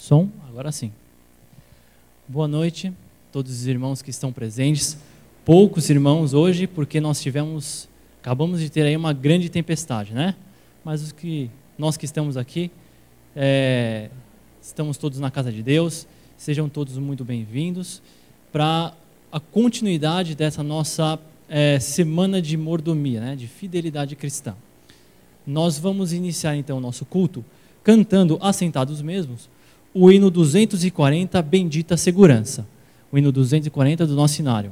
Som? Agora sim. Boa noite a todos os irmãos que estão presentes. Poucos irmãos hoje, porque acabamos de ter aí uma grande tempestade, né? Mas nós que estamos aqui, estamos todos na casa de Deus. Sejam todos muito bem-vindos para a continuidade dessa nossa semana de mordomia, né? De fidelidade cristã. Nós vamos iniciar então o nosso culto cantando, assentados mesmos, o hino 240, Bendita Segurança. O hino 240 do nosso cenário.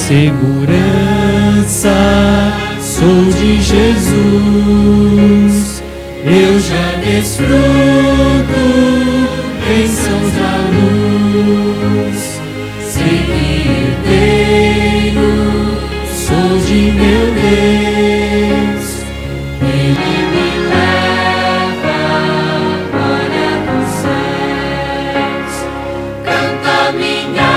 Segurança, sou de Jesus, eu já desfruto bênçãos da luz, sei que herdeiro sou de meu Deus, Ele me leva à glória dos céus, canta minha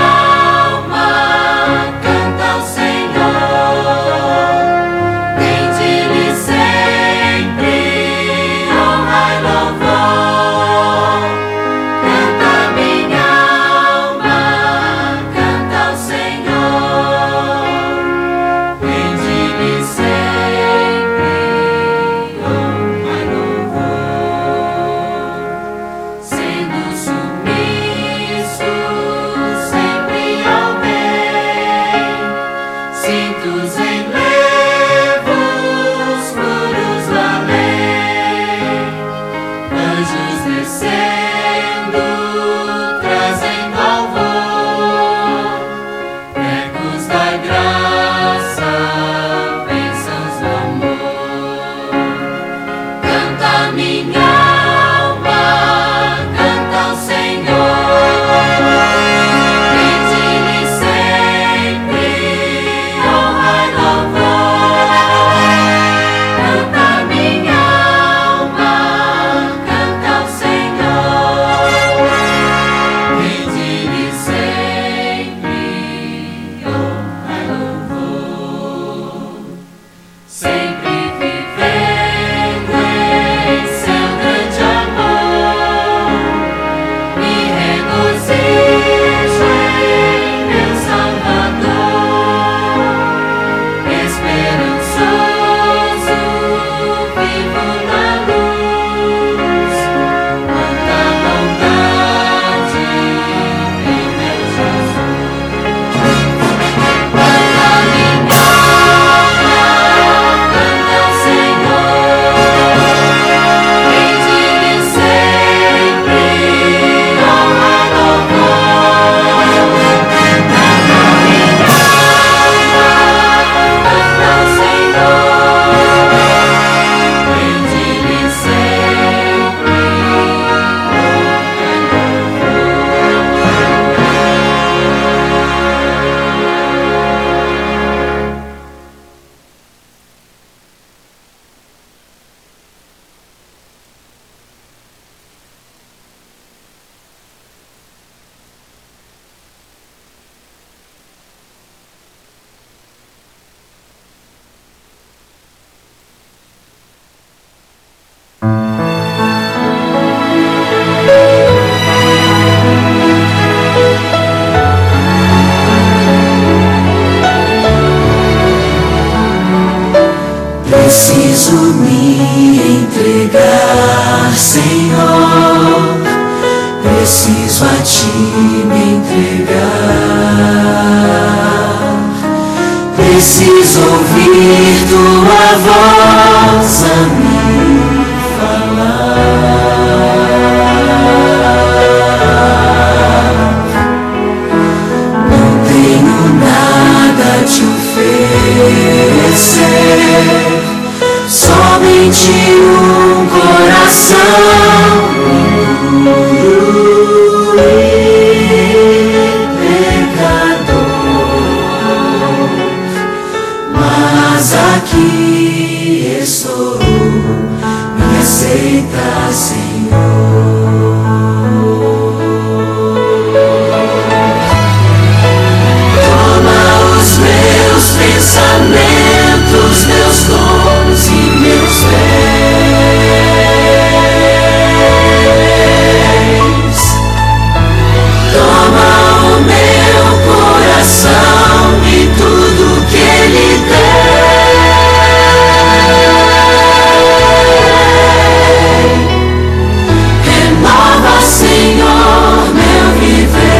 preciso me entregar, Senhor, preciso a Ti me entregar. Preciso ouvir tua voz a me falar. Não tenho nada a te oferecer, somente um coração impuro e pecador. Mas aqui estou, me aceita, Senhor. Toma os meus pensamentos, meus dons e meus bens. Toma o meu coração e tudo que ele tem. Renova, Senhor, meu viver.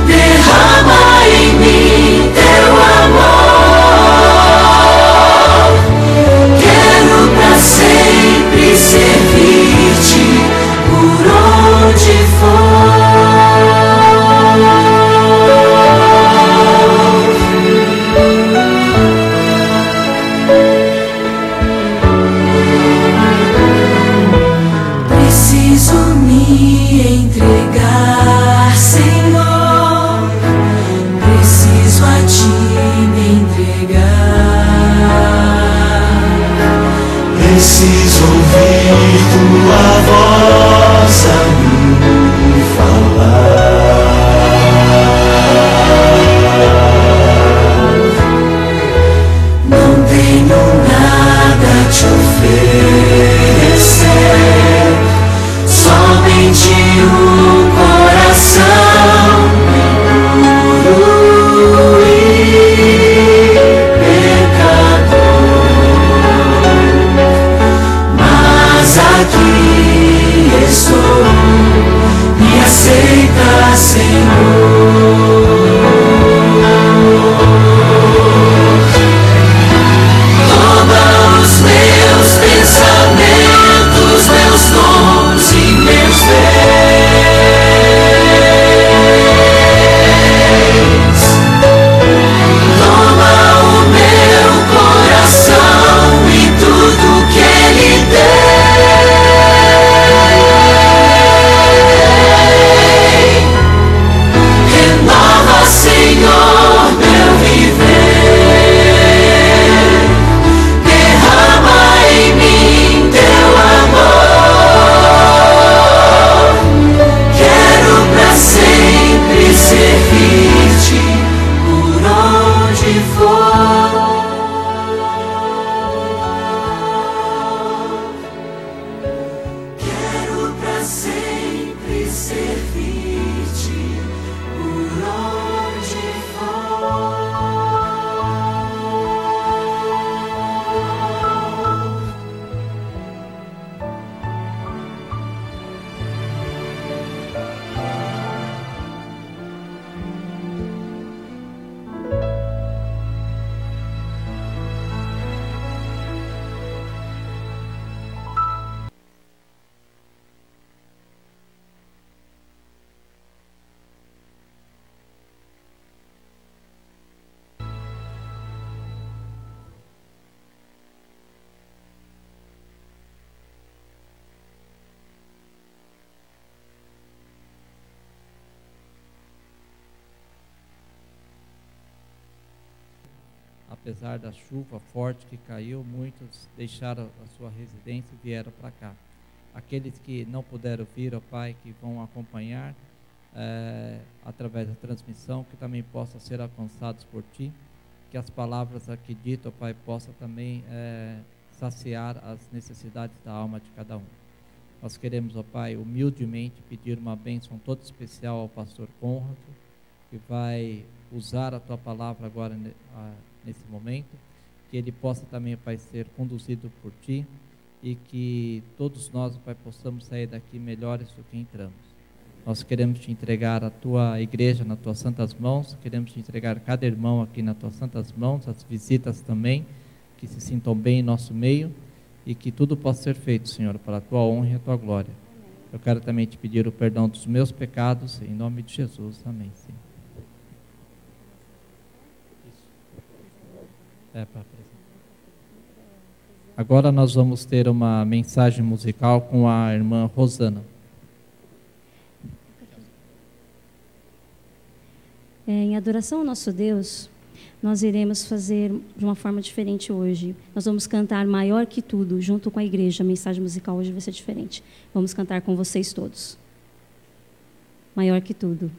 Derrama em mim teu amor. Quero pra sempre servir-te por onde for. Preciso me entregar, Senhor. Preciso a ti me entregar. Preciso ouvir tua voz a me falar. Não tenho nada a te oferecer, somente um coração impuro e pecador. Mas aqui estou, me aceita, Senhor. Toma os meus pensamentos, meus dons e meus bens. Toma o meu coração e tudo que ele tem. Renova, Senhor, meu viver. Derrama em mim teu amor. Quero pra sempre servir-te por onde for. Quero pra sempre servir-te por onde for. Apesar da chuva forte que caiu, muitos deixaram a sua residência e vieram para cá. Aqueles que não puderam vir, ó Pai, que vão acompanhar através da transmissão, que também possam ser alcançados por Ti, que as palavras aqui ditas, ó Pai, possam também saciar as necessidades da alma de cada um. Nós queremos, ó Pai, humildemente pedir uma bênção toda especial ao pastor Conrado, que vai usar a Tua palavra agora nesse momento, que ele possa também, Pai, ser conduzido por Ti, e que todos nós, Pai, possamos sair daqui melhores do que entramos. Nós queremos te entregar a tua igreja nas tuas santas mãos, queremos te entregar cada irmão aqui nas tuas santas mãos, as visitas também, que se sintam bem em nosso meio e que tudo possa ser feito, Senhor, para a tua honra e a tua glória. Eu quero também te pedir o perdão dos meus pecados, em nome de Jesus. Amém. Sim. Agora nós vamos ter uma mensagem musical com a irmã Rosana. Em adoração ao nosso Deus, nós iremos fazer de uma forma diferente hoje. Nós vamos cantar Maior que Tudo, junto com a igreja. A mensagem musical hoje vai ser diferente. Vamos cantar com vocês todos. Maior que Tudo.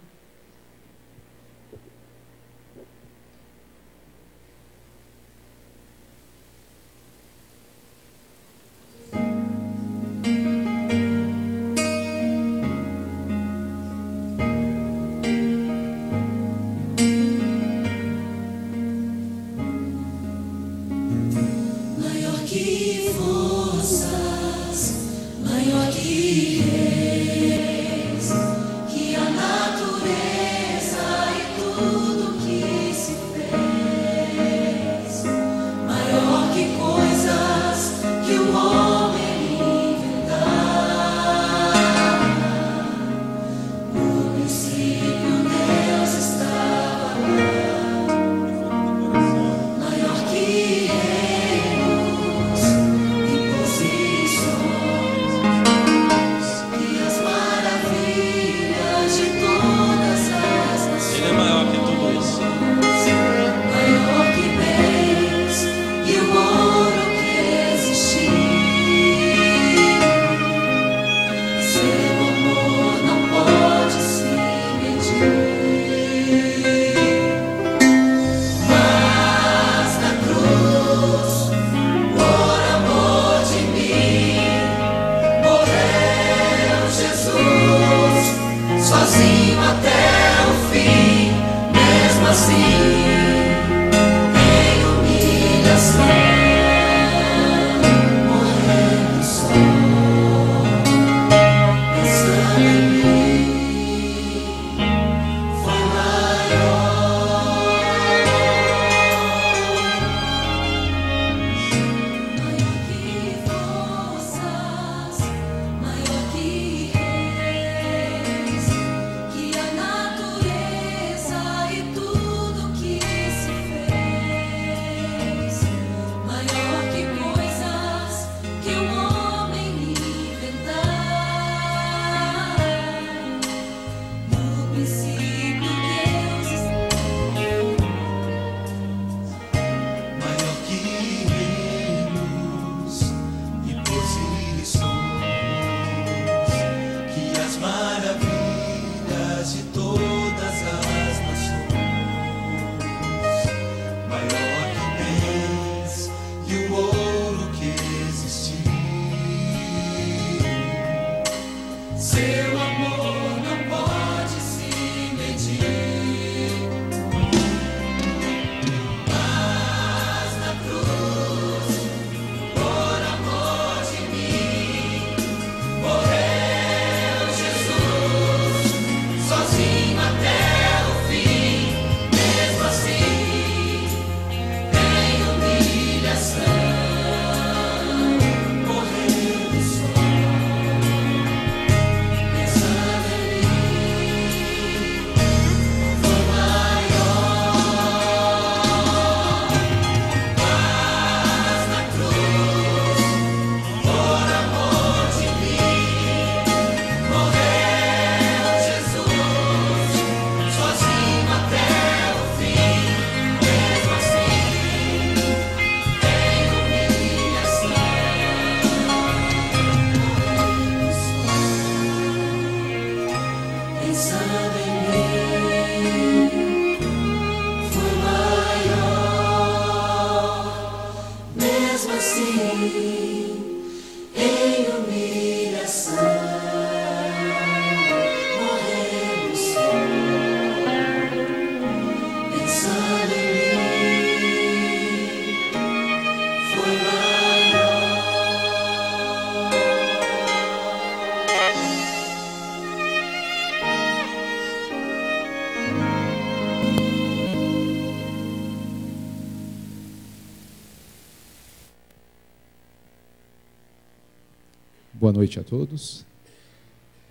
Boa noite a todos.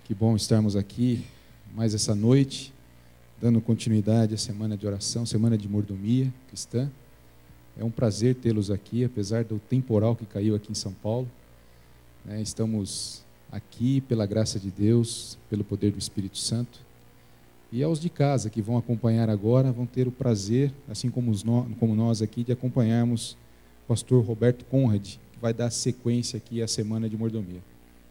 Que bom estarmos aqui mais essa noite, dando continuidade à semana de oração, semana de mordomia cristã. É um prazer tê-los aqui, apesar do temporal que caiu aqui em São Paulo. Estamos aqui pela graça de Deus, pelo poder do Espírito Santo. E aos de casa que vão acompanhar agora, vão ter o prazer, assim como nós aqui, de acompanharmos o pastor Roberto Conrad, que vai dar sequência aqui à semana de mordomia.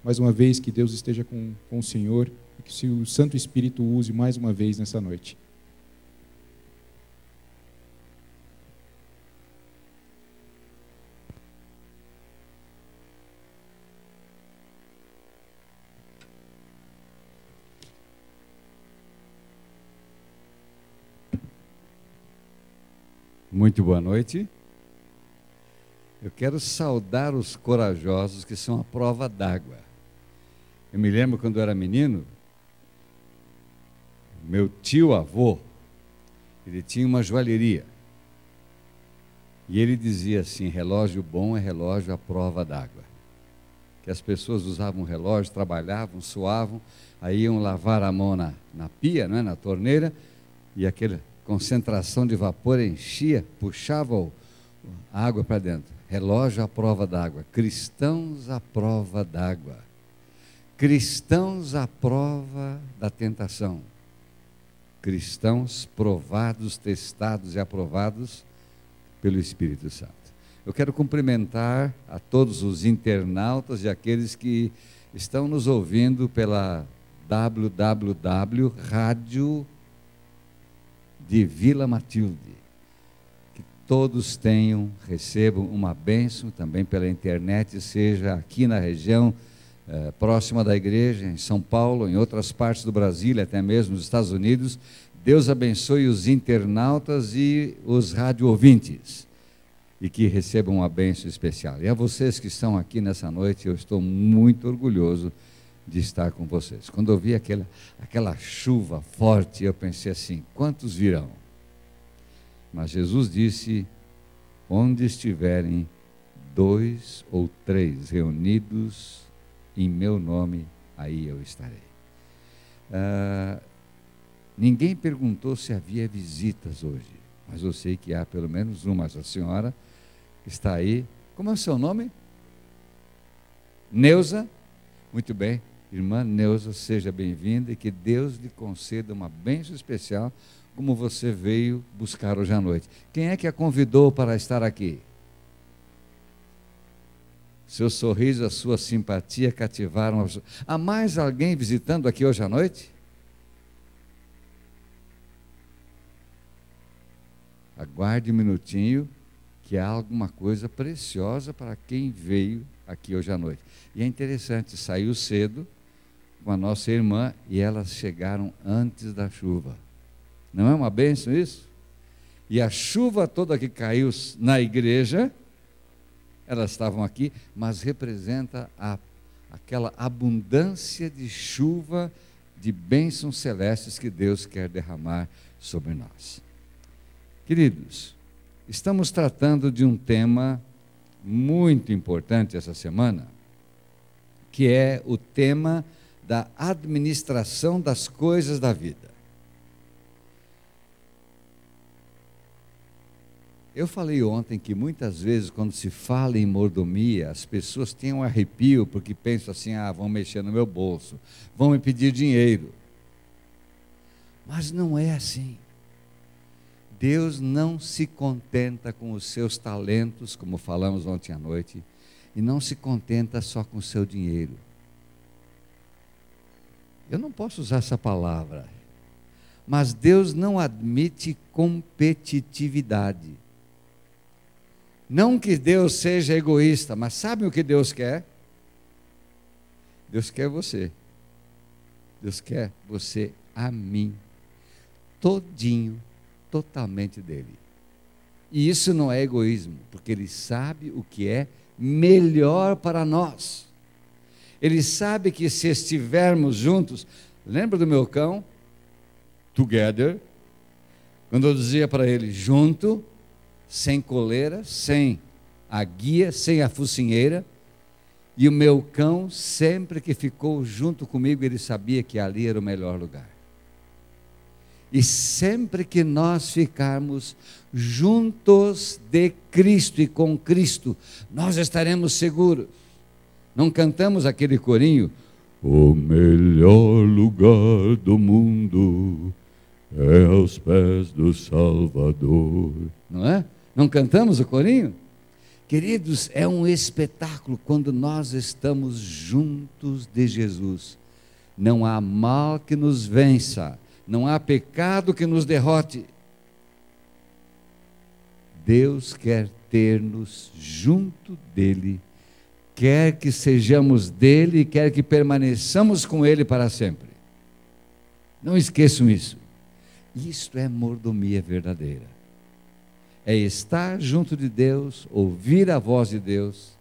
Mais uma vez, que Deus esteja com o Senhor e que o Santo Espírito o use mais uma vez nessa noite. Muito boa noite. Eu quero saudar os corajosos que são a prova d'água. Eu me lembro quando eu era menino, meu tio-avô, ele tinha uma joalheria. E ele dizia assim, relógio bom é relógio à prova d'água. Que as pessoas usavam o relógio, trabalhavam, suavam, aí iam lavar a mão na pia, não é? Na torneira, e aquela concentração de vapor enchia, puxava a água para dentro. Relógio à prova d'água. Cristãos à prova d'água. Cristãos à prova da tentação. Cristãos provados, testados e aprovados pelo Espírito Santo. Eu quero cumprimentar a todos os internautas e aqueles que estão nos ouvindo pela www Rádio de Vila Matilde. Que todos recebam uma bênção também pela internet, seja aqui na região próxima da igreja, em São Paulo, em outras partes do Brasil, até mesmo nos Estados Unidos. Deus abençoe os internautas e os rádio ouvintes, e que recebam uma bênção especial. E a vocês que estão aqui nessa noite, eu estou muito orgulhoso de estar com vocês. Quando eu vi aquela chuva forte, eu pensei assim, quantos virão? Mas Jesus disse, onde estiverem 2 ou 3 reunidos em meu nome, aí eu estarei. Ninguém perguntou se havia visitas hoje, mas eu sei que há pelo menos uma. A senhora está aí. Como é o seu nome? Neuza? Muito bem. Irmã Neuza, seja bem-vinda e que Deus lhe conceda uma bênção especial, como você veio buscar hoje à noite. Quem é que a convidou para estar aqui? Seu sorriso, a sua simpatia cativaram. Há mais alguém visitando aqui hoje à noite? Aguarde um minutinho, que há alguma coisa preciosa para quem veio aqui hoje à noite. E é interessante, saiu cedo com a nossa irmã e elas chegaram antes da chuva. Não é uma bênção isso? E a chuva toda que caiu na igreja, elas estavam aqui, mas representa aquela abundância de chuva, de bênçãos celestes que Deus quer derramar sobre nós. Queridos, estamos tratando de um tema muito importante essa semana, que é o tema da administração das coisas da vida. Eu falei ontem que muitas vezes quando se fala em mordomia, as pessoas têm um arrepio porque pensam assim, vão mexer no meu bolso, vão me pedir dinheiro. Mas não é assim. Deus não se contenta com os seus talentos, como falamos ontem à noite, e não se contenta só com o seu dinheiro. Eu não posso usar essa palavra, mas Deus não admite competitividade. Não que Deus seja egoísta, mas sabe o que Deus quer? Deus quer você. Deus quer você a mim, todinho, totalmente dele. E isso não é egoísmo, porque Ele sabe o que é melhor para nós. Ele sabe que se estivermos juntos, lembra do meu cão? Together. Quando eu dizia para ele, junto, sem coleira, sem a guia, sem a focinheira, E o meu cão, sempre que ficou junto comigo, ele sabia que ali era o melhor lugar. E sempre que nós ficarmos juntos de Cristo e com Cristo, nós estaremos seguros. Não cantamos aquele corinho? O melhor lugar do mundo é aos pés do Salvador. Não é? Não cantamos o corinho? Queridos, é um espetáculo quando nós estamos juntos de Jesus. Não há mal que nos vença, não há pecado que nos derrote. Deus quer ter-nos junto dele, quer que sejamos dele e quer que permaneçamos com ele para sempre. Não esqueçam isso. Isto é mordomia verdadeira. É estar junto de Deus, ouvir a voz de Deus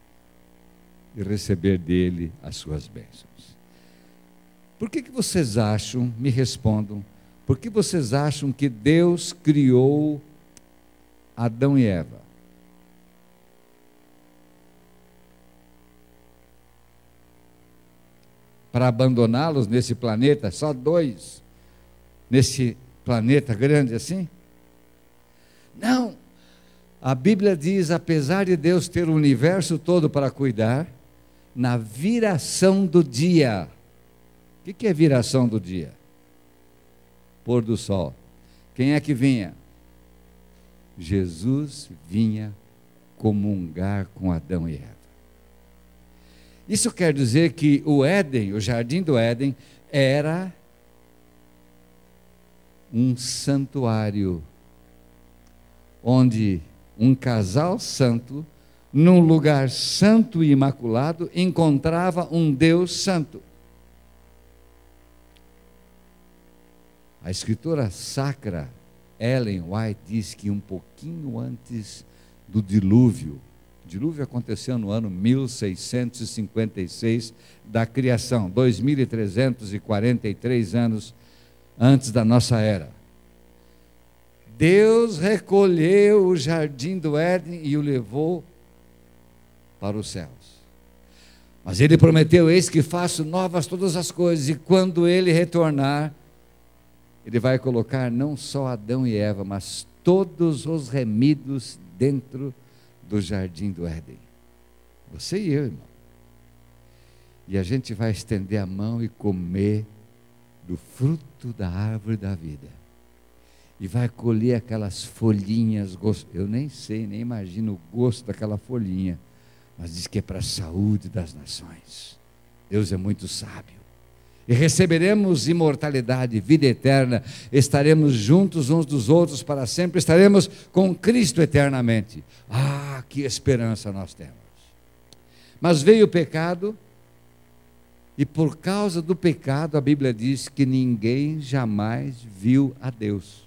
e receber dele as suas bênçãos. Por que vocês acham, me respondam, por que vocês acham que Deus criou Adão e Eva? Para abandoná-los nesse planeta, só dois, nesse planeta grande assim? Não. A Bíblia diz, apesar de Deus ter o universo todo para cuidar, na viração do dia. O que é viração do dia? Pôr do sol. Quem é que vinha? Jesus vinha comungar com Adão e Eva. Isso quer dizer que o Éden, o jardim do Éden, era um santuário, onde um casal santo, num lugar santo e imaculado, encontrava um Deus santo. A escritora sacra Ellen White diz que um pouquinho antes do dilúvio, o dilúvio aconteceu no ano 1656 da criação, 2343 anos antes da nossa era. Deus recolheu o jardim do Éden e o levou para os céus. Mas ele prometeu, eis que faço novas todas as coisas, e quando ele retornar, ele vai colocar não só Adão e Eva, mas todos os remidos dentro do jardim do Éden. Você e eu, irmão. E a gente vai estender a mão e comer do fruto da árvore da vida. E vai colher aquelas folhinhas, eu nem sei, nem imagino o gosto daquela folhinha, mas diz que é para a saúde das nações. Deus é muito sábio. E receberemos imortalidade, vida eterna, estaremos juntos uns dos outros para sempre, estaremos com Cristo eternamente. Ah, que esperança nós temos! Mas veio o pecado, e por causa do pecado, a Bíblia diz que ninguém jamais viu a Deus.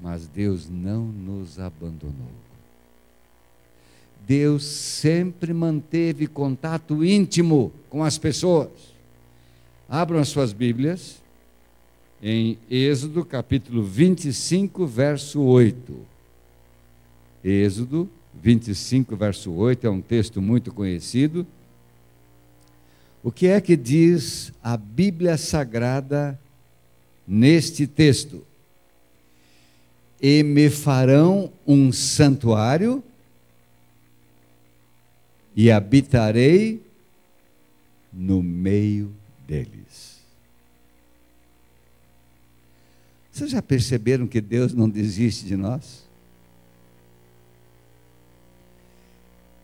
Mas Deus não nos abandonou. Deus sempre manteve contato íntimo com as pessoas. Abram as suas Bíblias em Êxodo capítulo 25, verso 8. Êxodo 25, verso 8, é um texto muito conhecido. O que é que diz a Bíblia Sagrada neste texto? E me farão um santuário, e habitarei no meio deles. Vocês já perceberam que Deus não desiste de nós?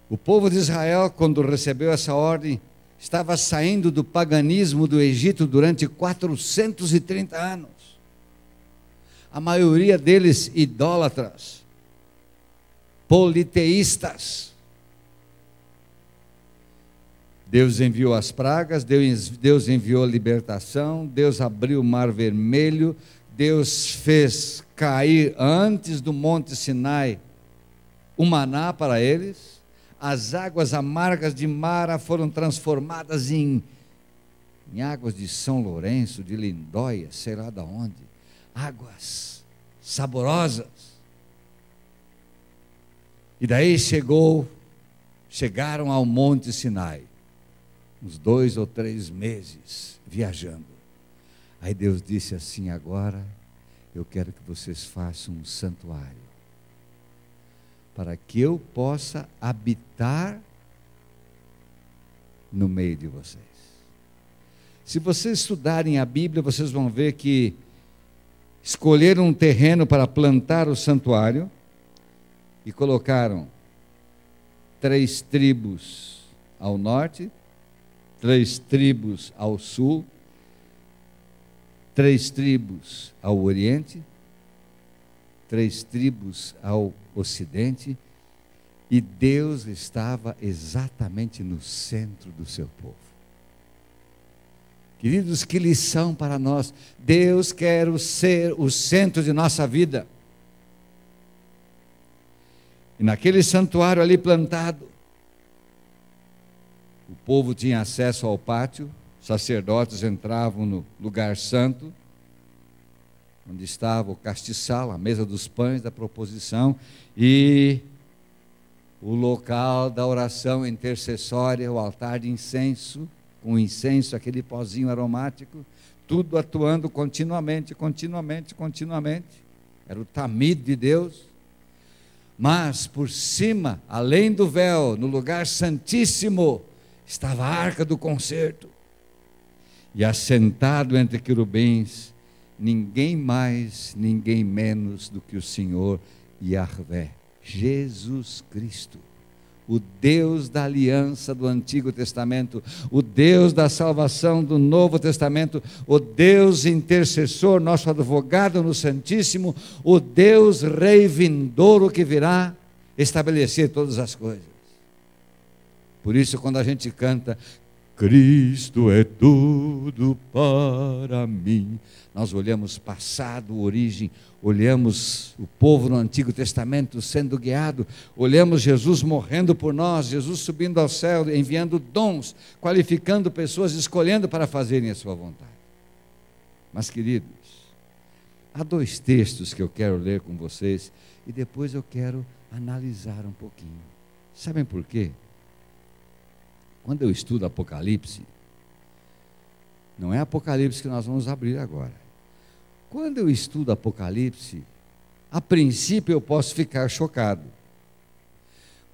O povo de Israel, quando recebeu essa ordem, estava saindo do paganismo do Egito durante 430 anos. A maioria deles idólatras, politeístas. Deus enviou as pragas, Deus enviou a libertação, Deus abriu o mar vermelho, Deus fez cair antes do monte Sinai o maná para eles, as águas amargas de Mara foram transformadas em águas de São Lourenço, de Lindóia, sei lá de onde, águas saborosas. E daí chegaram ao Monte Sinai, uns 2 ou 3 meses viajando. Aí Deus disse assim: agora eu quero que vocês façam um santuário, para que eu possa habitar no meio de vocês. Se vocês estudarem a Bíblia, vocês vão ver que escolheram um terreno para plantar o santuário e colocaram 3 tribos ao norte, 3 tribos ao sul, 3 tribos ao oriente, 3 tribos ao ocidente, e Deus estava exatamente no centro do seu povo. Queridos, que lição para nós. Deus quer ser o centro de nossa vida. E naquele santuário ali plantado, o povo tinha acesso ao pátio, sacerdotes entravam no lugar santo, onde estava o castiçal, a mesa dos pães da proposição, e o local da oração intercessória, o altar de incenso, com incenso, aquele pozinho aromático, tudo atuando continuamente. Era o tamid de Deus. Mas por cima, além do véu, no lugar santíssimo, estava a arca do concerto. E assentado entre querubins, ninguém mais, ninguém menos do que o Senhor Yahvé, Jesus Cristo, o Deus da aliança do Antigo Testamento, o Deus da salvação do Novo Testamento, o Deus intercessor, nosso advogado no Santíssimo, o Deus Rei vindouro que virá estabelecer todas as coisas. Por isso, quando a gente canta, Cristo é tudo para mim, nós olhamos passado, origem, olhamos o povo no Antigo Testamento sendo guiado, olhamos Jesus morrendo por nós, Jesus subindo ao céu, enviando dons, qualificando pessoas, escolhendo para fazerem a sua vontade. Mas, queridos, há 2 textos que eu quero ler com vocês e depois eu quero analisar um pouquinho. Sabem por quê? Quando eu estudo Apocalipse, não é Apocalipse que nós vamos abrir agora. Quando eu estudo Apocalipse, a princípio eu posso ficar chocado,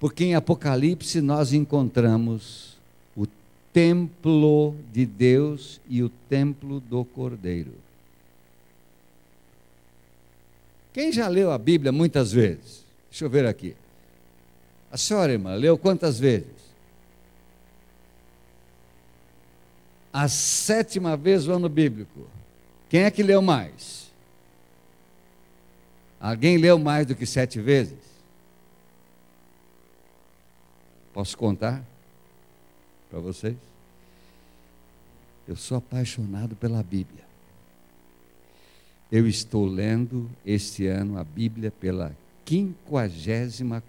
porque em Apocalipse nós encontramos o templo de Deus e o templo do Cordeiro. Quem já leu a Bíblia muitas vezes? Deixa eu ver aqui. A senhora, irmã, leu quantas vezes? A 7ª vez o ano bíblico. Quem é que leu mais? Alguém leu mais do que 7 vezes? Posso contar para vocês? Eu sou apaixonado pela Bíblia. Eu estou lendo este ano a Bíblia pela 54ª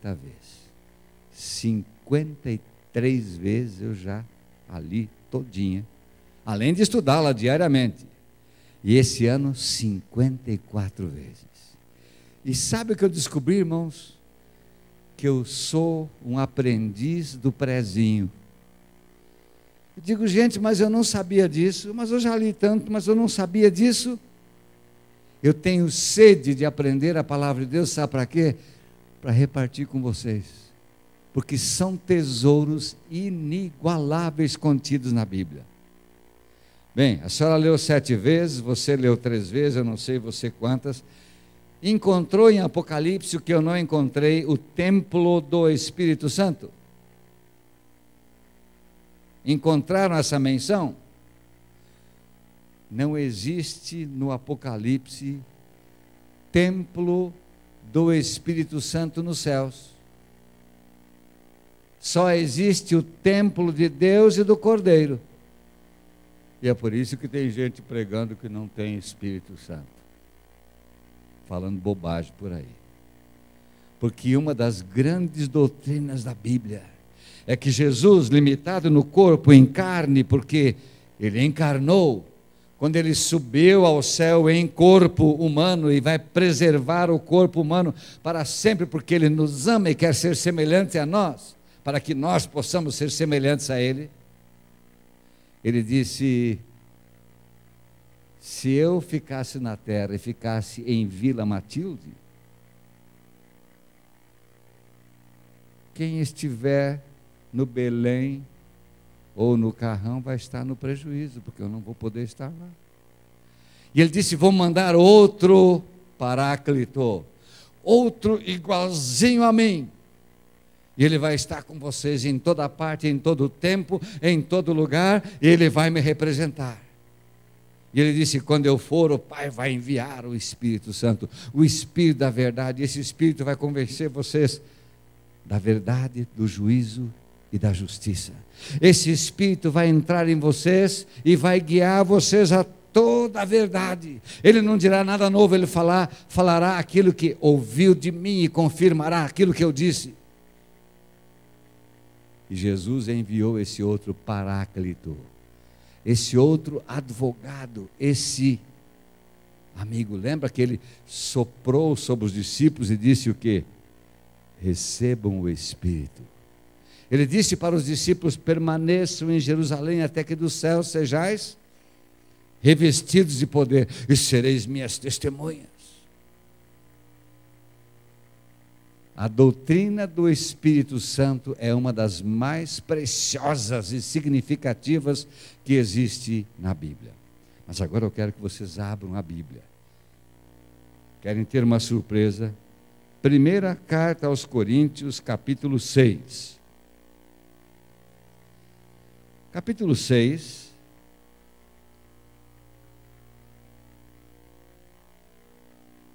vez. 53 vezes eu já a li todinha, além de estudá-la diariamente. E esse ano, 54 vezes. E sabe o que eu descobri, irmãos? Que eu sou um aprendiz do prezinho. Eu digo, gente, mas eu não sabia disso, mas eu já li tanto, mas eu não sabia disso. Eu tenho sede de aprender a palavra de Deus, sabe para quê? Para repartir com vocês. Porque são tesouros inigualáveis contidos na Bíblia. Bem, a senhora leu 7 vezes, você leu 3 vezes, eu não sei você quantas. Encontrou em Apocalipse o que eu não encontrei, o templo do Espírito Santo? Encontraram essa menção? Não existe no Apocalipse templo do Espírito Santo nos céus. Só existe o templo de Deus e do Cordeiro. E é por isso que tem gente pregando que não tem Espírito Santo, falando bobagem por aí. Porque uma das grandes doutrinas da Bíblia é que Jesus, limitado no corpo, em carne, porque Ele encarnou, quando ele subiu ao céu em corpo humano e vai preservar o corpo humano para sempre, porque ele nos ama e quer ser semelhante a nós, para que nós possamos ser semelhantes a ele. Ele disse: se eu ficasse na terra e ficasse em Vila Matilde, quem estiver no Belém ou no Carrão vai estar no prejuízo, porque eu não vou poder estar lá. E ele disse: vou mandar outro Paráclito, outro igualzinho a mim, e ele vai estar com vocês em toda parte, em todo tempo, em todo lugar, e ele vai me representar. E ele disse: quando eu for, o Pai vai enviar o Espírito Santo, o Espírito da verdade, e esse Espírito vai convencer vocês da verdade, do juízo e da justiça. Esse Espírito vai entrar em vocês e vai guiar vocês a toda a verdade. Ele não dirá nada novo, ele falará aquilo que ouviu de mim e confirmará aquilo que eu disse. E Jesus enviou esse outro Paráclito, esse outro advogado, esse amigo. Lembra que ele soprou sobre os discípulos e disse o quê? Recebam o Espírito. Ele disse para os discípulos: permaneçam em Jerusalém até que dos céus sejais revestidos de poder, e sereis minhas testemunhas. A doutrina do Espírito Santo é uma das mais preciosas e significativas que existe na Bíblia. Mas agora eu quero que vocês abram a Bíblia. Querem ter uma surpresa? Primeira carta aos Coríntios, capítulo 6. Capítulo 6.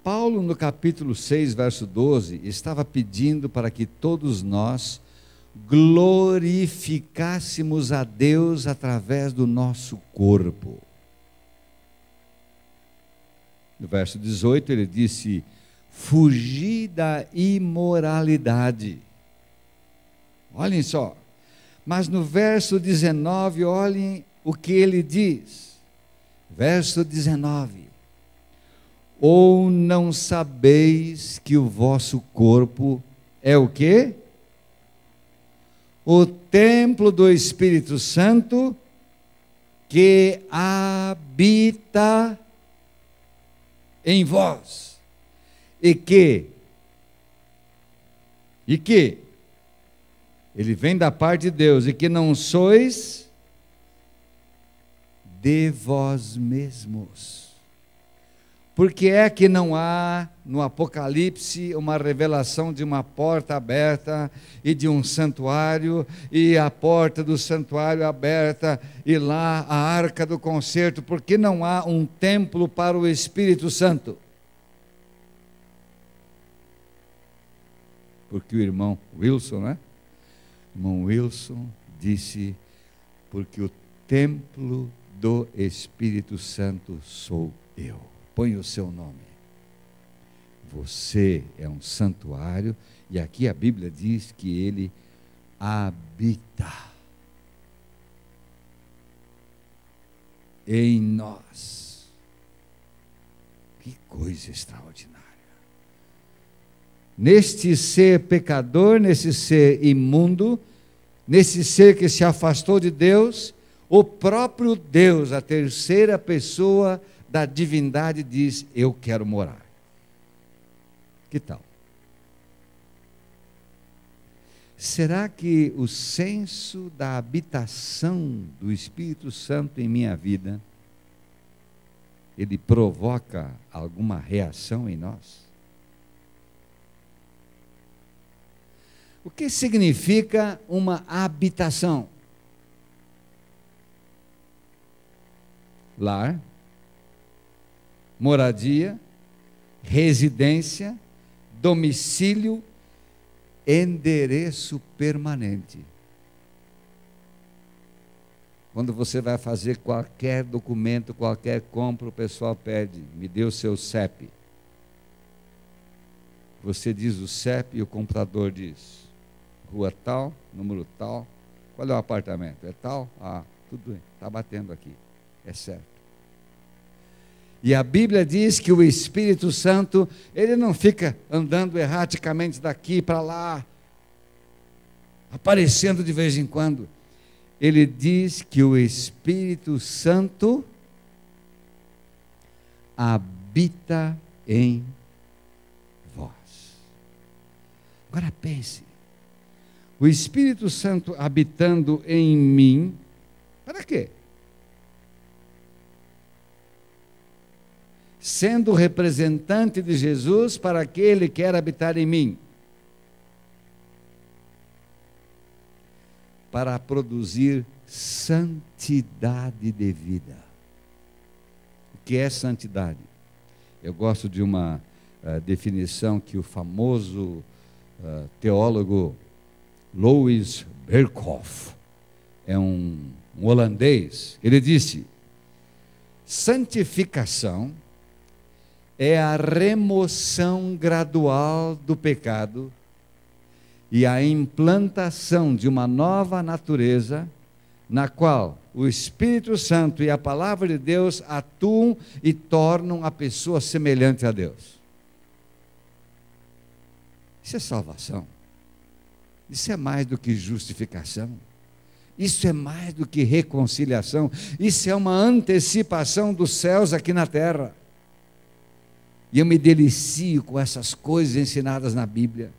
Paulo, no capítulo 6, verso 12, estava pedindo para que todos nós glorificássemos a Deus através do nosso corpo. No verso 18 ele disse: fugir da imoralidade. Olhem só. Mas no verso 19, olhem o que ele diz. Verso 19. Ou não sabeis que o vosso corpo é o quê? O templo do Espírito Santo que habita em vós. E que ele vem da parte de Deus, e que não sois de vós mesmos. Porque é que não há no Apocalipse uma revelação de uma porta aberta e de um santuário, e a porta do santuário aberta, e lá a arca do concerto? Porque não há um templo para o Espírito Santo? Porque o irmão Wilson, né? O irmão Wilson disse: porque o templo do Espírito Santo sou eu. Põe o seu nome. Você é um santuário, e aqui a Bíblia diz que ele habita em nós. Que coisa extraordinária. Neste ser pecador, nesse ser imundo, nesse ser que se afastou de Deus, o próprio Deus, a terceira pessoa da divindade, diz: eu quero morar. Que tal? Será que o senso da habitação do Espírito Santo em minha vida, ele provoca alguma reação em nós? O que significa uma habitação? Lar, moradia, residência, domicílio, endereço permanente. Quando você vai fazer qualquer documento, qualquer compra, o pessoal pede: me dê o seu CEP. Você diz o CEP e o computador diz: rua tal, número tal. Qual é o apartamento? É tal? Ah, tudo bem, está batendo aqui, é certo. E a Bíblia diz que o Espírito Santo, ele não fica andando erraticamente daqui para lá, aparecendo de vez em quando. Ele diz que o Espírito Santo habita em vós. Agora pense, o Espírito Santo habitando em mim, para quê? Sendo representante de Jesus para que Ele quer habitar em mim. Para produzir santidade de vida. O que é santidade? Eu gosto de uma definição que o famoso teólogo Louis Berkhoff, é um holandês, ele disse: santificação é a remoção gradual do pecado e a implantação de uma nova natureza, na qual o Espírito Santo e a Palavra de Deus atuam e tornam a pessoa semelhante a Deus. Isso é salvação. Isso é mais do que justificação. Isso é mais do que reconciliação. Isso é uma antecipação dos céus aqui na terra. E eu me delicio com essas coisas ensinadas na Bíblia.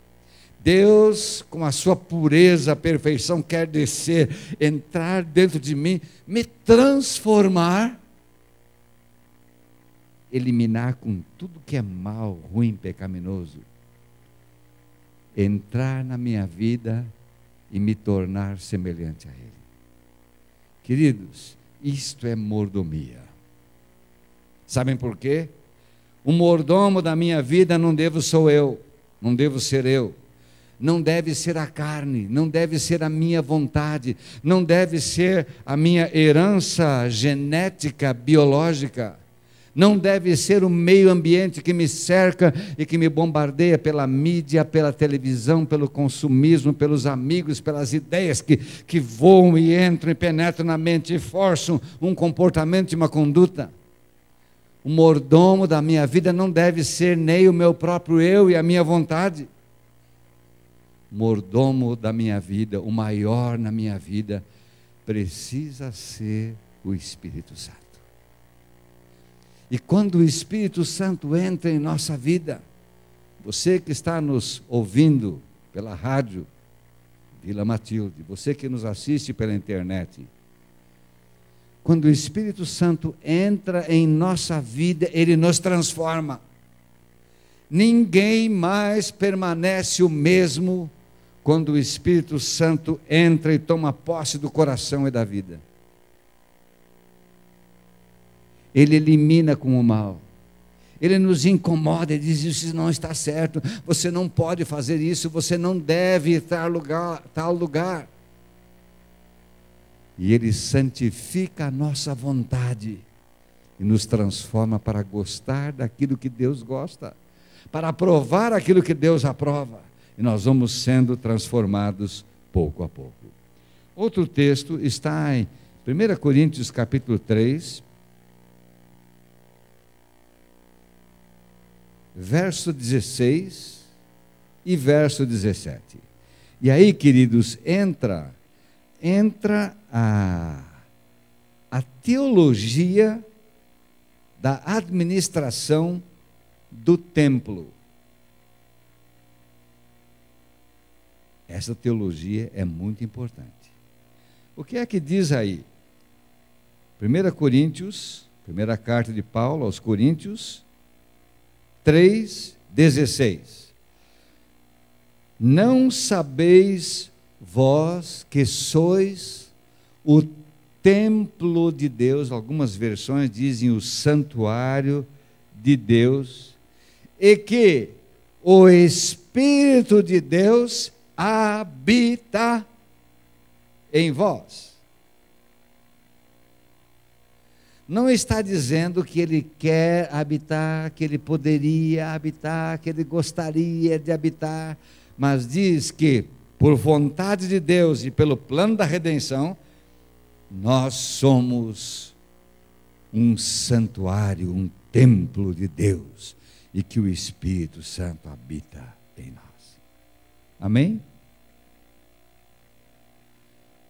Deus, com a sua pureza, perfeição, quer descer, entrar dentro de mim, me transformar, eliminar com tudo que é mal, ruim, pecaminoso, entrar na minha vida e me tornar semelhante a Ele. Queridos, isto é mordomia. Sabem por quê? O mordomo da minha vida não devo ser eu. Não deve ser a carne, não deve ser a minha vontade, não deve ser a minha herança genética, biológica, não deve ser o meio ambiente que me cerca e que me bombardeia pela mídia, pela televisão, pelo consumismo, pelos amigos, pelas ideias que voam e entram e penetram na mente e forçam um comportamento e uma conduta. O mordomo da minha vida não deve ser nem o meu próprio eu e a minha vontade. Mordomo da minha vida, o maior na minha vida, precisa ser o Espírito Santo. E quando o Espírito Santo entra em nossa vida, você que está nos ouvindo pela rádio Vila Matilde, você que nos assiste pela internet, quando o Espírito Santo entra em nossa vida, ele nos transforma. Ninguém mais permanece o mesmo quando o Espírito Santo entra e toma posse do coração e da vida. Ele elimina com o mal. Ele nos incomoda e diz: isso não está certo, você não pode fazer isso, você não deve ir a tal lugar. E Ele santifica a nossa vontade e nos transforma para gostar daquilo que Deus gosta, para aprovar aquilo que Deus aprova. E nós vamos sendo transformados pouco a pouco. Outro texto está em 1 Coríntios capítulo 3, verso 16 e verso 17. E aí, queridos, entra a teologia da administração do templo. Essa teologia é muito importante. O que é que diz aí? 1 Coríntios, primeira carta de Paulo aos Coríntios, 3:16. Não sabeis vós que sois o templo de Deus, algumas versões dizem o santuário de Deus, e que o Espírito de Deus habita em vós. Não está dizendo que ele quer habitar, que ele poderia habitar, que ele gostaria de habitar, mas diz que, por vontade de Deus e pelo plano da redenção, nós somos um santuário, um templo de Deus e que o Espírito Santo habita em nós. Amém?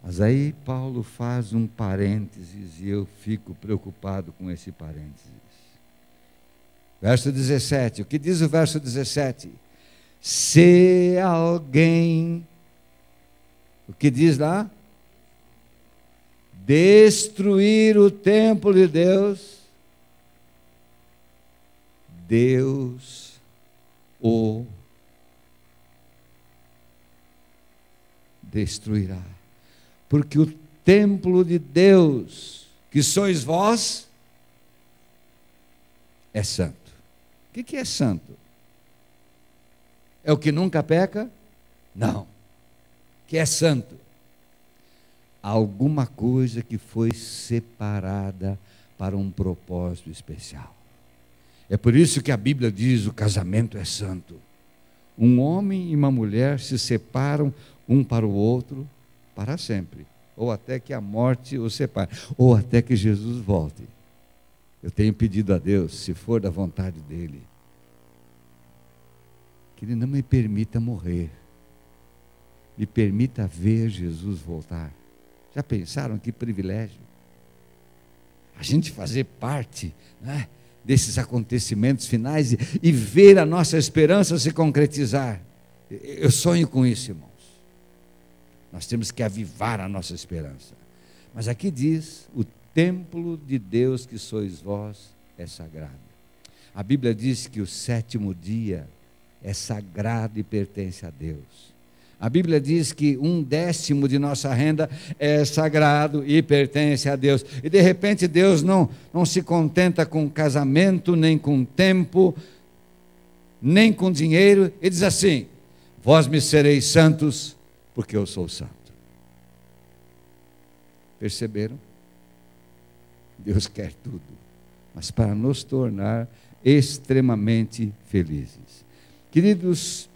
Mas aí Paulo faz um parênteses e eu fico preocupado com esse parênteses. Verso 17, o que diz o verso 17? Se alguém, o que diz lá? Destruir o templo de Deus, Deus o destruirá. Porque o templo de Deus, que sois vós, é santo. O que é santo? É o que nunca peca? Não. O que é santo? Alguma coisa que foi separada para um propósito especial. É por isso que a Bíblia diz: o casamento é santo. Um homem e uma mulher se separam um para o outro para sempre, ou até que a morte os separe, ou até que Jesus volte. Eu tenho pedido a Deus, se for da vontade dEle, que Ele não me permita morrer, me permita ver Jesus voltar. Já pensaram que privilégio? A gente fazer parte, né, desses acontecimentos finais e ver a nossa esperança se concretizar. Eu sonho com isso, irmãos. Nós temos que avivar a nossa esperança. Mas aqui diz: o templo de Deus que sois vós é sagrado. A Bíblia diz que o 7º dia é sagrado e pertence a Deus. A Bíblia diz que 1/10 de nossa renda é sagrado e pertence a Deus. E de repente Deus não se contenta com casamento, nem com tempo, nem com dinheiro. Ele diz assim: vós me sereis santos, porque eu sou santo. Perceberam? Deus quer tudo, mas para nos tornar extremamente felizes. Queridos,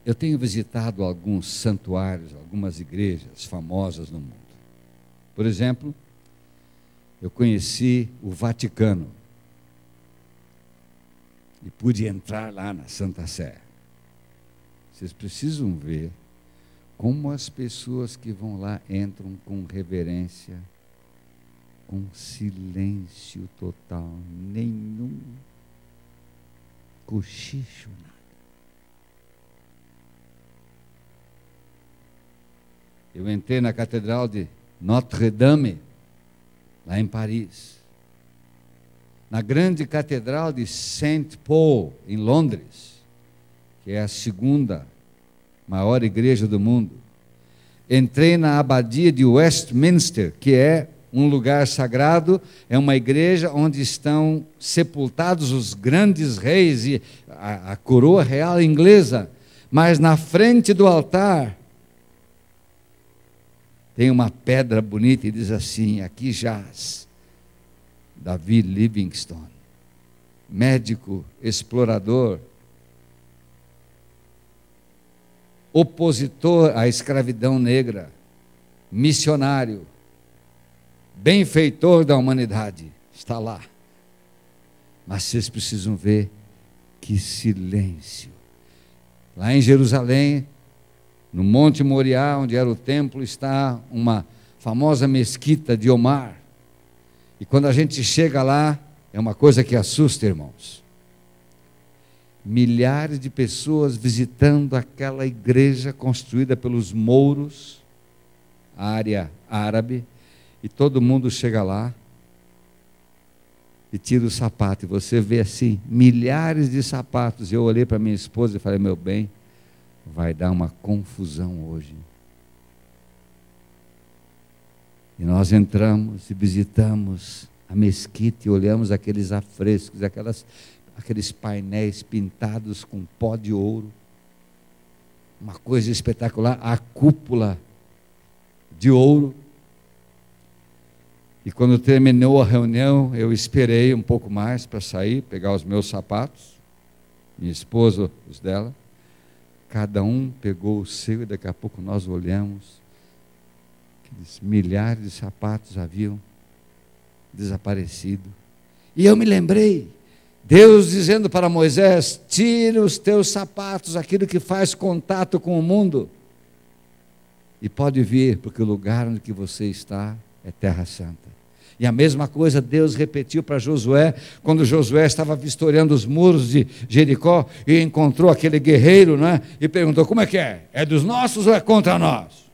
eu tenho visitado alguns santuários, algumas igrejas famosas no mundo. Por exemplo, eu conheci o Vaticano e pude entrar lá na Santa Sé. Vocês precisam ver como as pessoas que vão lá entram com reverência, com silêncio total, nenhum cochicho, nada. Eu entrei na Catedral de Notre-Dame, lá em Paris. Na grande Catedral de Saint-Paul, em Londres, que é a 2ª maior igreja do mundo. Entrei na Abadia de Westminster, que é um lugar sagrado, é uma igreja onde estão sepultados os grandes reis e a coroa real inglesa. Mas na frente do altar tem uma pedra bonita e diz assim: aqui jaz Davi Livingstone, médico, explorador, opositor à escravidão negra, missionário, benfeitor da humanidade, está lá. Mas vocês precisam ver que silêncio. Lá em Jerusalém, no Monte Moriá, onde era o templo, está uma famosa mesquita de Omar. E quando a gente chega lá, é uma coisa que assusta, irmãos. Milhares de pessoas visitando aquela igreja construída pelos mouros, a área árabe, e todo mundo chega lá e tira o sapato, e você vê assim, milhares de sapatos. E eu olhei para minha esposa e falei: meu bem, vai dar uma confusão hoje. E nós entramos e visitamos a mesquita e olhamos aqueles afrescos, aqueles painéis pintados com pó de ouro, uma coisa espetacular, a cúpula de ouro. E quando terminou a reunião, eu esperei um pouco mais para sair, pegar os meus sapatos, minha esposa os dela, cada um pegou o seu, e daqui a pouco nós olhamos, aqueles milhares de sapatos haviam desaparecido, E eu me lembrei, Deus dizendo para Moisés: tira os teus sapatos, aquilo que faz contato com o mundo, e pode vir, porque o lugar onde que você está é terra santa. E a mesma coisa Deus repetiu para Josué, quando Josué estava vistoriando os muros de Jericó, e encontrou aquele guerreiro, né? E perguntou: como é que é? É dos nossos ou é contra nós?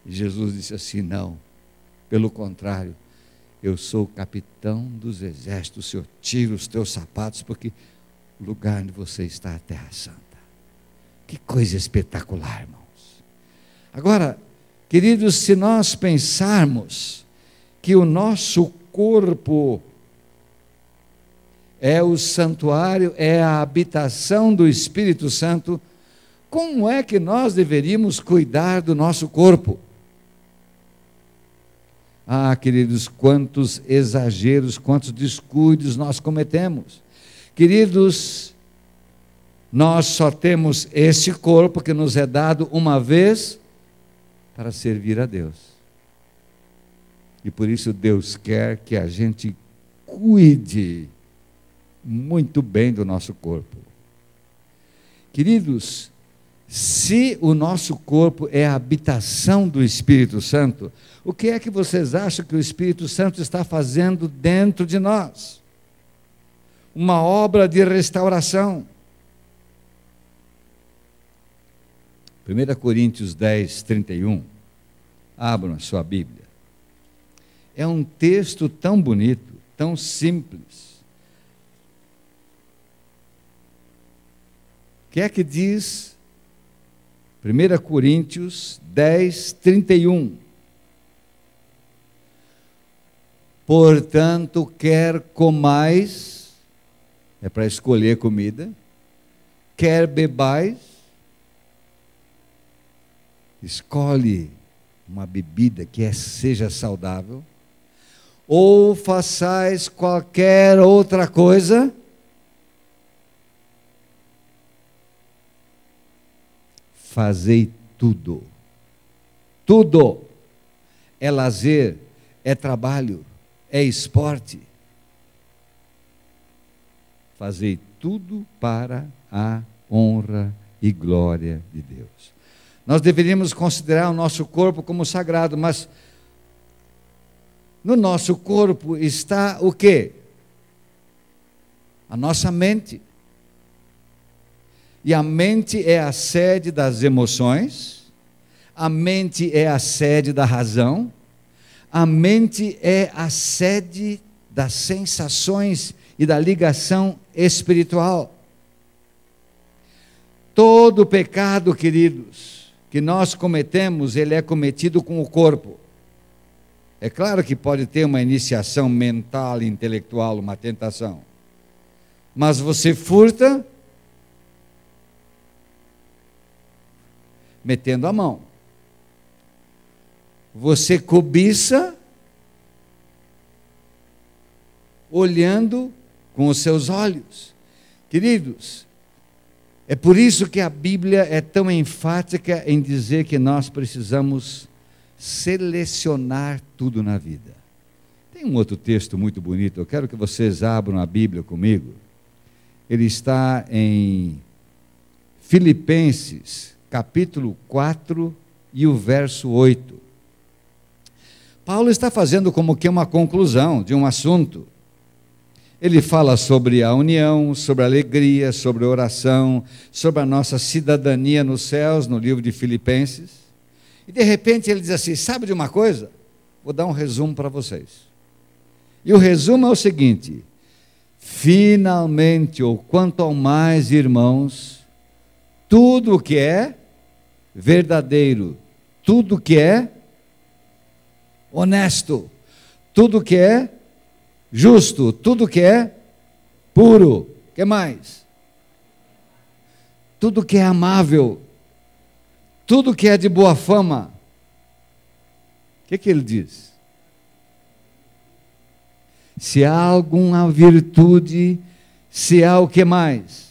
E Jesus disse assim: não, pelo contrário, eu sou o capitão dos exércitos, o Senhor tira os teus sapatos, porque o lugar onde você está é a terra santa. Que coisa espetacular, irmãos. Agora, queridos, se nós pensarmos que o nosso corpo é o santuário, é a habitação do Espírito Santo, como é que nós deveríamos cuidar do nosso corpo? Ah, queridos, quantos exageros, quantos descuidos nós cometemos. Queridos, nós só temos esse corpo que nos é dado uma vez para servir a Deus. E por isso Deus quer que a gente cuide muito bem do nosso corpo. Queridos, se o nosso corpo é a habitação do Espírito Santo, o que é que vocês acham que o Espírito Santo está fazendo dentro de nós? Uma obra de restauração. 1 Coríntios 10, 31. Abram a sua Bíblia. É um texto tão bonito, tão simples. O que é que diz 1 Coríntios 10, 31? Portanto, quer comais, é para escolher comida, quer bebais, escolhe uma bebida que seja saudável, ou façais qualquer outra coisa, fazei tudo. Tudo é lazer, é trabalho, é esporte. Fazei tudo para a honra e glória de Deus. Nós deveríamos considerar o nosso corpo como sagrado, mas no nosso corpo está o quê? A nossa mente. E a mente é a sede das emoções, a mente é a sede da razão, a mente é a sede das sensações e da ligação espiritual. Todo pecado, queridos, que nós cometemos, ele é cometido com o corpo. É claro que pode ter uma iniciação mental e intelectual, uma tentação. Mas você furta metendo a mão. Você cobiça olhando com os seus olhos. Queridos, é por isso que a Bíblia é tão enfática em dizer que nós precisamos selecionar tudo na vida. Tem um outro texto muito bonito, eu quero que vocês abram a Bíblia comigo. Ele está em Filipenses, capítulo 4 e o verso 8. Paulo está fazendo como que uma conclusão de um assunto. Ele fala sobre a união, sobre a alegria, sobre a oração, sobre a nossa cidadania nos céus, no livro de Filipenses. E de repente ele diz assim: sabe de uma coisa? Vou dar um resumo para vocês. E o resumo é o seguinte: finalmente, ou quanto ao mais, irmãos, tudo o que é verdadeiro, tudo o que é honesto, tudo o que é justo, tudo que é puro, o que mais? Tudo que é amável, tudo que é de boa fama. O que ele diz? Se há alguma virtude, se há o que mais?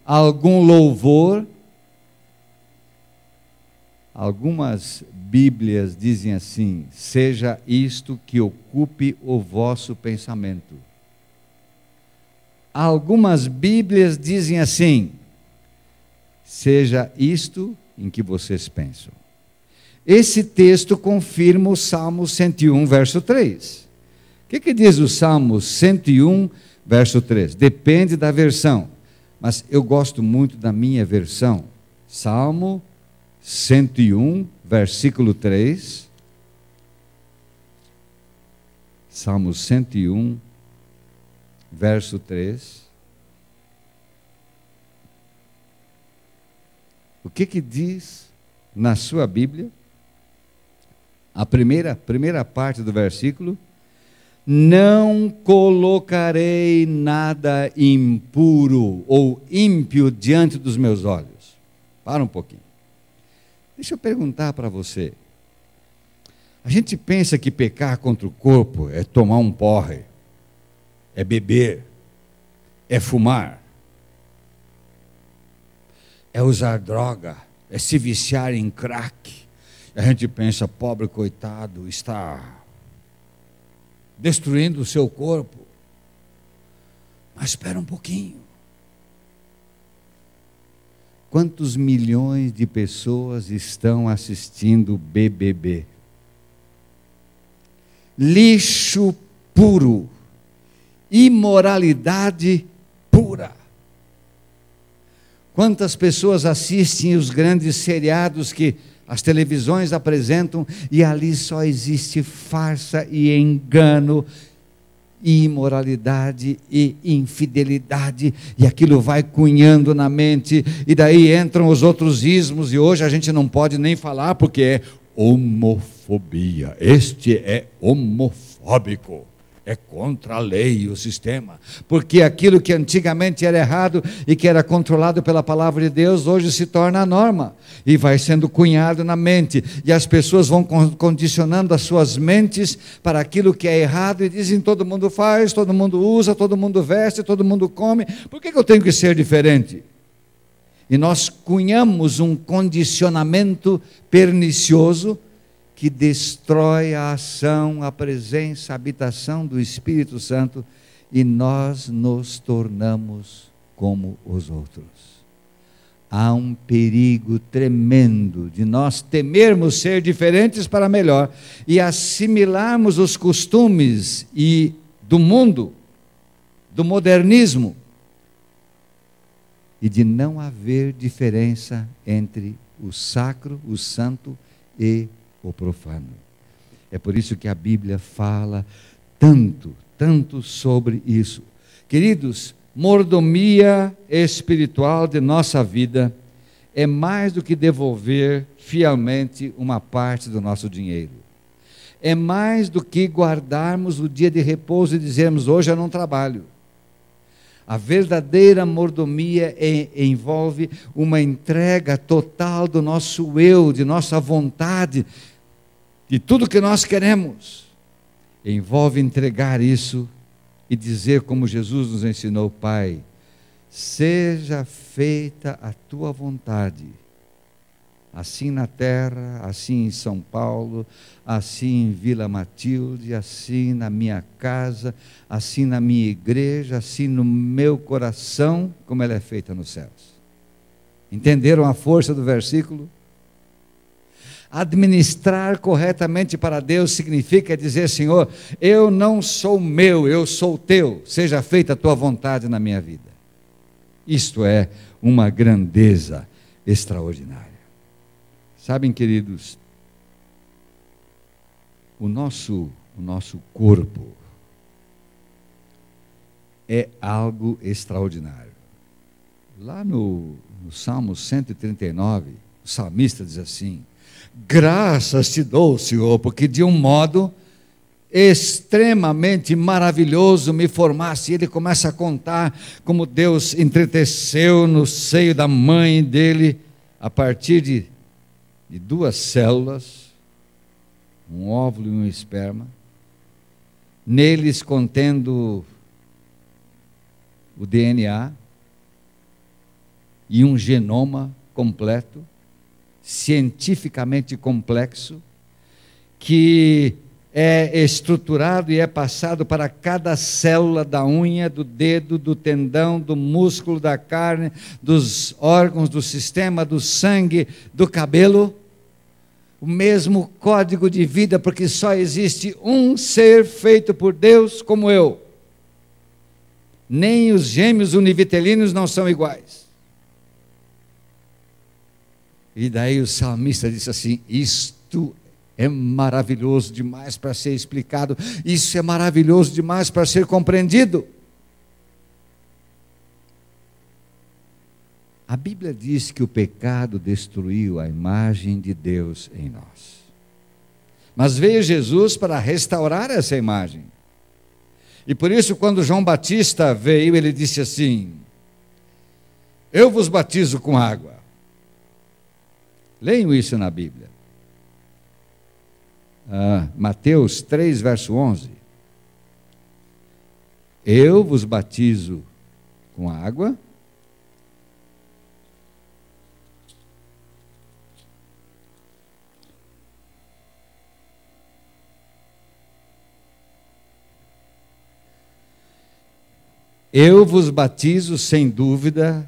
Algum louvor, Algumas Bíblias dizem assim: seja isto que ocupe o vosso pensamento. Algumas Bíblias dizem assim: seja isto em que vocês pensam. Esse texto confirma o Salmo 101, verso 3. O que diz o Salmo 101, verso 3? Depende da versão, mas eu gosto muito da minha versão. Salmo 101, versículo 3. Salmo 101, verso 3. O que diz na sua Bíblia? A primeira parte do versículo: não colocarei nada impuro ou ímpio diante dos meus olhos. Para um pouquinho. Deixa eu perguntar para você. A gente pensa que pecar contra o corpo é tomar um porre, é beber, é fumar, é usar droga, é se viciar em crack. A gente pensa, pobre coitado, está destruindo o seu corpo. Mas espera um pouquinho. Quantos milhões de pessoas estão assistindo BBB? Lixo puro, imoralidade pura. Quantas pessoas assistem os grandes seriados que as televisões apresentam e ali só existe farsa e engano, e imoralidade e infidelidade, e aquilo vai cunhando na mente, e daí entram os outros ismos, e hoje a gente não pode nem falar porque é homofobia. Este é homofóbico. É contra a lei e o sistema, porque aquilo que antigamente era errado e que era controlado pela palavra de Deus, hoje se torna a norma, e vai sendo cunhado na mente, e as pessoas vão condicionando as suas mentes para aquilo que é errado, e dizem, todo mundo faz, todo mundo usa, todo mundo veste, todo mundo come, por que eu tenho que ser diferente? E nós cunhamos um condicionamento pernicioso, que destrói a ação, a presença, a habitação do Espírito Santo, e nós nos tornamos como os outros. Há um perigo tremendo de nós temermos ser diferentes para melhor e assimilarmos os costumes do mundo, do modernismo, e de não haver diferença entre o sacro, o santo e o profano. É por isso que a Bíblia fala tanto sobre isso. Queridos, mordomia espiritual de nossa vida é mais do que devolver fielmente uma parte do nosso dinheiro. É mais do que guardarmos o dia de repouso e dizermos, hoje eu não trabalho. A verdadeira mordomia envolve uma entrega total do nosso eu, de nossa vontade, de tudo que nós queremos. Envolve entregar isso e dizer como Jesus nos ensinou: Pai, seja feita a tua vontade, assim na terra, assim em São Paulo, assim em Vila Matilde, assim na minha casa, assim na minha igreja, assim no meu coração, como ela é feita nos céus. Entenderam a força do versículo? Administrar corretamente para Deus significa dizer, Senhor, eu não sou meu, eu sou teu, seja feita a tua vontade na minha vida. Isto é uma grandeza extraordinária. Sabem, queridos, o nosso corpo é algo extraordinário. Lá no Salmo 139, o salmista diz assim: graças te dou, Senhor, porque de um modo extremamente maravilhoso me formaste. E ele começa a contar como Deus entreteceu no seio da mãe dele, a partir de duas células, um óvulo e um esperma, neles contendo o DNA e um genoma completo, cientificamente complexo, que é estruturado e é passado para cada célula da unha, do dedo, do tendão, do músculo, da carne, dos órgãos, do sistema, do sangue, do cabelo. O mesmo código de vida, porque só existe um ser feito por Deus como eu. Nem os gêmeos univitelinos não são iguais. E daí o salmista disse assim: isto é maravilhoso demais para ser explicado, isso é maravilhoso demais para ser compreendido. A Bíblia diz que o pecado destruiu a imagem de Deus em nós. Mas veio Jesus para restaurar essa imagem. E por isso, quando João Batista veio, ele disse assim: eu vos batizo com água. Leiam isso na Bíblia. Mateus 3, verso 11. Eu vos batizo com água, eu vos batizo sem dúvida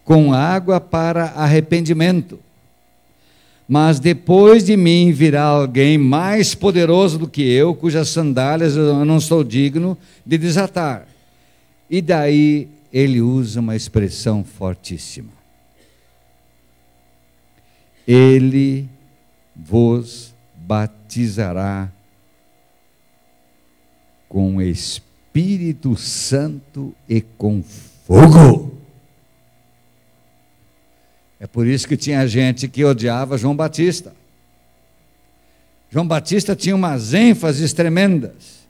com água para arrependimento. Mas depois de mim virá alguém mais poderoso do que eu, cujas sandálias eu não sou digno de desatar. E daí ele usa uma expressão fortíssima. Ele vos batizará com o Espírito Santo e com fogo. É por isso que tinha gente que odiava João Batista. João Batista tinha umas ênfases tremendas.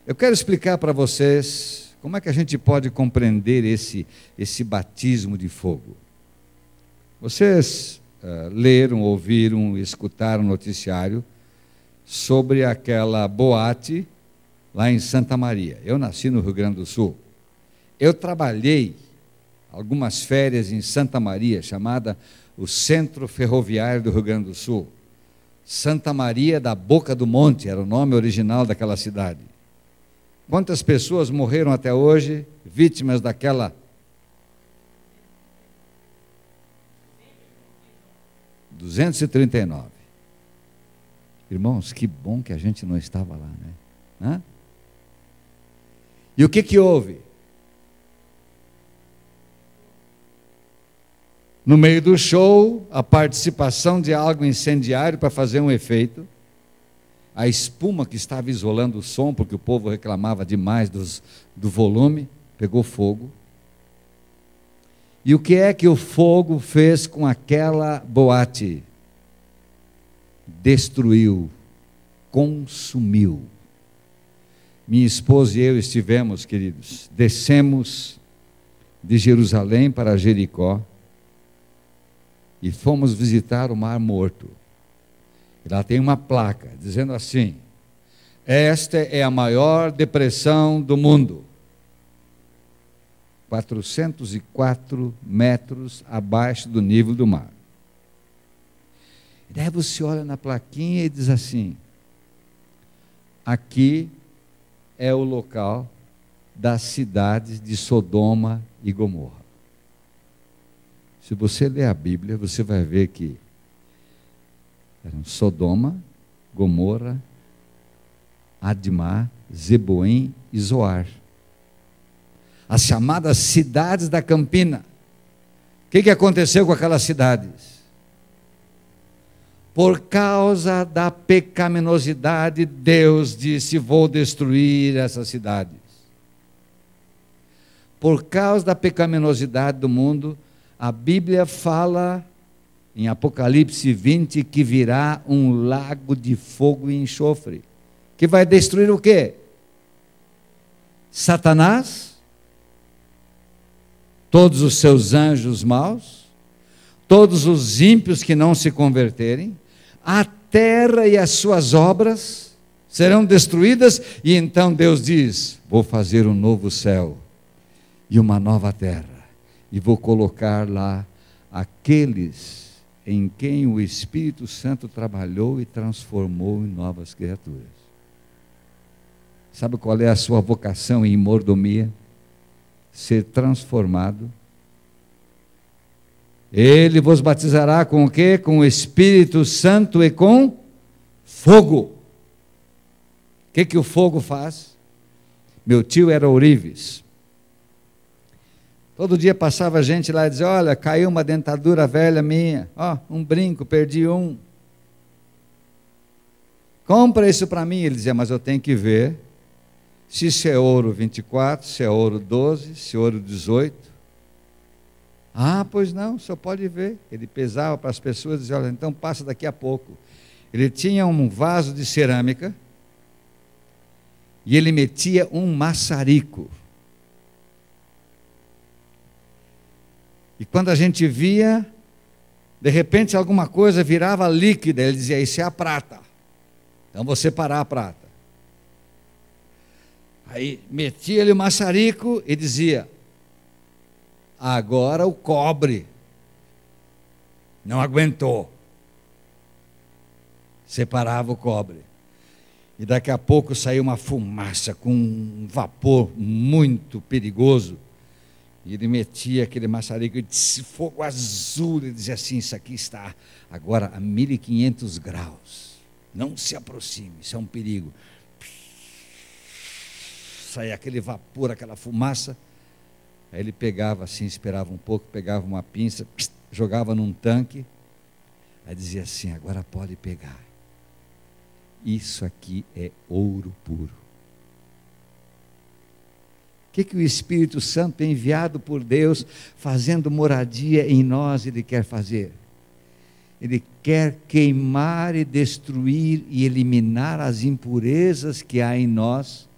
Eu quero explicar para vocês como é que a gente pode compreender esse batismo de fogo. Vocês leram, ouviram, escutaram o noticiário sobre aquela boate lá em Santa Maria. Eu nasci no Rio Grande do Sul. Eu trabalhei algumas férias em Santa Maria, chamada o Centro Ferroviário do Rio Grande do Sul. Santa Maria da Boca do Monte era o nome original daquela cidade. Quantas pessoas morreram até hoje vítimas daquela? 239. Irmãos, que bom que a gente não estava lá, né? E o que houve? No meio do show, a participação de algo incendiário para fazer um efeito. A espuma que estava isolando o som, porque o povo reclamava demais do volume, pegou fogo. E o que é que o fogo fez com aquela boate? Destruiu, consumiu. Minha esposa e eu estivemos, queridos, descemos de Jerusalém para Jericó e fomos visitar o Mar Morto. Lá tem uma placa dizendo assim: esta é a maior depressão do mundo. 404 metros abaixo do nível do mar. E daí você olha na plaquinha e diz assim: aqui é o local das cidades de Sodoma e Gomorra. Se você ler a Bíblia, você vai ver que eram Sodoma, Gomorra, Admá, Zeboim e Zoar. As chamadas cidades da Campina. O que aconteceu com aquelas cidades? Por causa da pecaminosidade, Deus disse: vou destruir essas cidades. Por causa da pecaminosidade do mundo, a Bíblia fala em Apocalipse 20 que virá um lago de fogo e enxofre, que vai destruir o quê? Satanás, todos os seus anjos maus, todos os ímpios que não se converterem, a terra e as suas obras serão destruídas, e então Deus diz: vou fazer um novo céu e uma nova terra, e vou colocar lá aqueles em quem o Espírito Santo trabalhou e transformou em novas criaturas. Sabe qual é a sua vocação em mordomia? Ser transformado. Ele vos batizará com o quê? Com o Espírito Santo e com fogo. O que o fogo faz? Meu tio era ourives. Todo dia passava gente lá e dizia: olha, caiu uma dentadura velha minha, ó, um brinco, perdi um. Compra isso para mim. Ele dizia: mas eu tenho que ver se isso é ouro 24, se é ouro 12, se é ouro 18. Ah, pois não, o senhor pode ver. Ele pesava para as pessoas e dizia: olha, então passa daqui a pouco. Ele tinha um vaso de cerâmica e ele metia um maçarico. E quando a gente via, de repente alguma coisa virava líquida, ele dizia: isso é a prata. Então vou separar a prata. Aí metia ele o maçarico e dizia: agora o cobre. Não aguentou. Separava o cobre. E daqui a pouco saiu uma fumaça com um vapor muito perigoso. E ele metia aquele maçarico e disse: fogo azul. Ele dizia assim: isso aqui está agora a 1500 graus. Não se aproxime, isso é um perigo. Saía aquele vapor, aquela fumaça. Aí ele pegava assim, esperava um pouco, pegava uma pinça, jogava num tanque. Aí dizia assim: agora pode pegar. Isso aqui é ouro puro. O que o Espírito Santo, enviado por Deus, fazendo moradia em nós, ele quer fazer? Ele quer queimar e destruir e eliminar as impurezas que há em nós,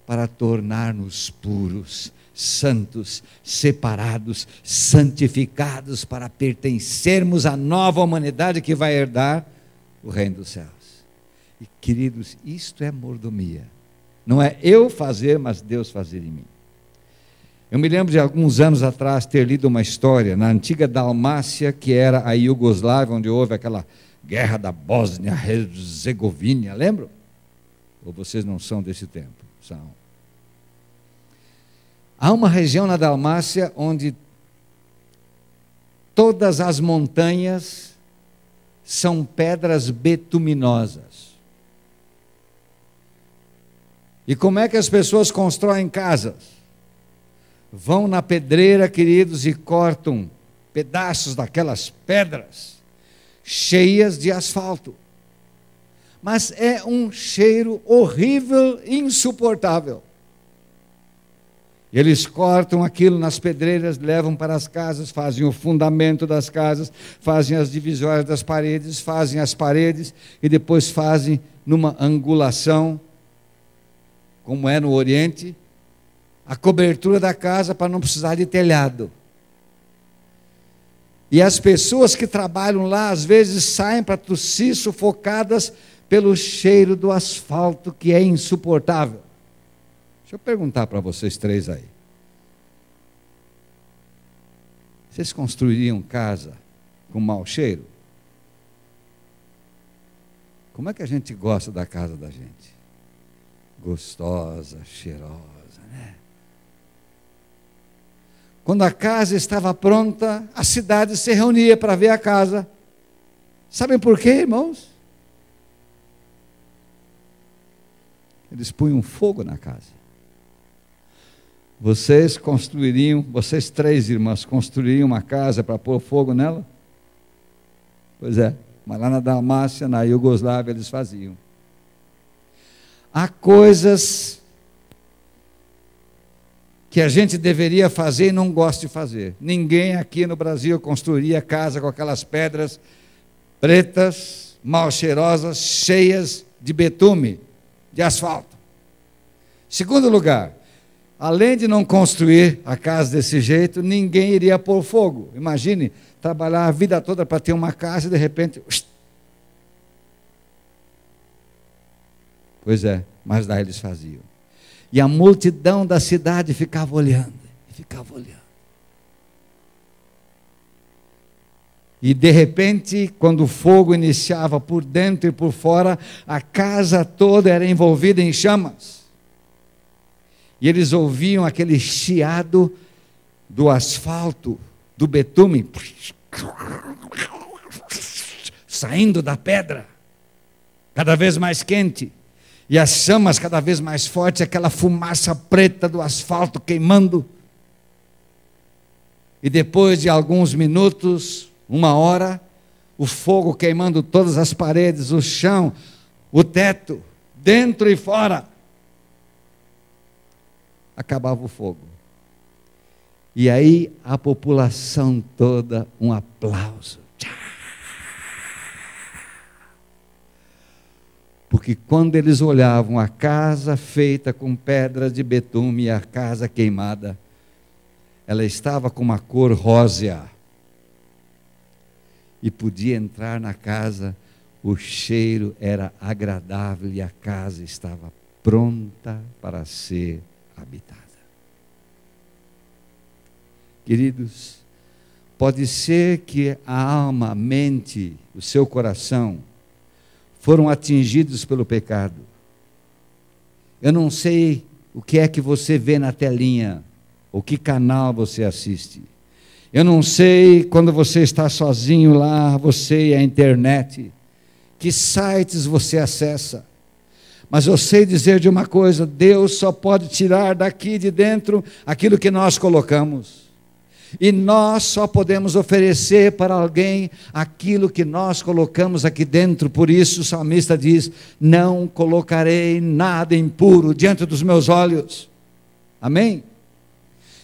para tornar-nos puros, santos, separados, santificados, para pertencermos à nova humanidade que vai herdar o reino dos céus. E, queridos, isto é mordomia. Não é eu fazer, mas Deus fazer em mim. Eu me lembro de alguns anos atrás ter lido uma história na antiga Dalmácia, que era a Iugoslávia, onde houve aquela guerra da Bósnia-Herzegovina, lembram? Ou vocês não são desse tempo? São. Há uma região na Dalmácia onde todas as montanhas são pedras betuminosas. E como é que as pessoas constroem casas? Vão na pedreira, queridos, e cortam pedaços daquelas pedras cheias de asfalto. Mas é um cheiro horrível, insuportável. Eles cortam aquilo nas pedreiras, levam para as casas, fazem o fundamento das casas, fazem as divisórias das paredes, fazem as paredes e depois fazem numa angulação, como é no Oriente, a cobertura da casa para não precisar de telhado. E as pessoas que trabalham lá, às vezes, saem para tossir sufocadas pelo cheiro do asfalto, que é insuportável. Deixa eu perguntar para vocês três aí. Vocês construiriam casa com mau cheiro? Como é que a gente gosta da casa da gente? Gostosa, cheirosa, né? Quando a casa estava pronta, a cidade se reunia para ver a casa. Sabem por quê, irmãos? Eles punham fogo na casa. Vocês três irmãs, construiriam uma casa para pôr fogo nela? Pois é, mas lá na Dalmácia, na Iugoslávia, eles faziam. Há coisas que a gente deveria fazer e não gosta de fazer. Ninguém aqui no Brasil construiria casa com aquelas pedras pretas, mal cheirosas, cheias de betume, de asfalto. Segundo lugar, além de não construir a casa desse jeito, ninguém iria pôr fogo. Imagine trabalhar a vida toda para ter uma casa e de repente... Pois é, mas daí eles faziam. E a multidão da cidade ficava olhando, ficava olhando. E de repente, quando o fogo iniciava por dentro e por fora, a casa toda era envolvida em chamas. E eles ouviam aquele chiado do asfalto, do betume, saindo da pedra, cada vez mais quente. E as chamas cada vez mais fortes, aquela fumaça preta do asfalto queimando. E depois de alguns minutos, 1 hora, o fogo queimando todas as paredes, o chão, o teto, dentro e fora. Acabava o fogo. E aí a população toda, um aplauso. Porque quando eles olhavam a casa feita com pedras de betume e a casa queimada, ela estava com uma cor rósea. E podia entrar na casa, o cheiro era agradável e a casa estava pronta para ser habitada. Queridos, pode ser que a alma, a mente, o seu coração foram atingidos pelo pecado. Eu não sei o que é que você vê na telinha, ou que canal você assiste. Eu não sei quando você está sozinho lá, você e a internet, que sites você acessa. Mas eu sei dizer de uma coisa: Deus só pode tirar daqui de dentro aquilo que nós colocamos. E nós só podemos oferecer para alguém aquilo que nós colocamos aqui dentro. Por isso o salmista diz: não colocarei nada impuro diante dos meus olhos. Amém?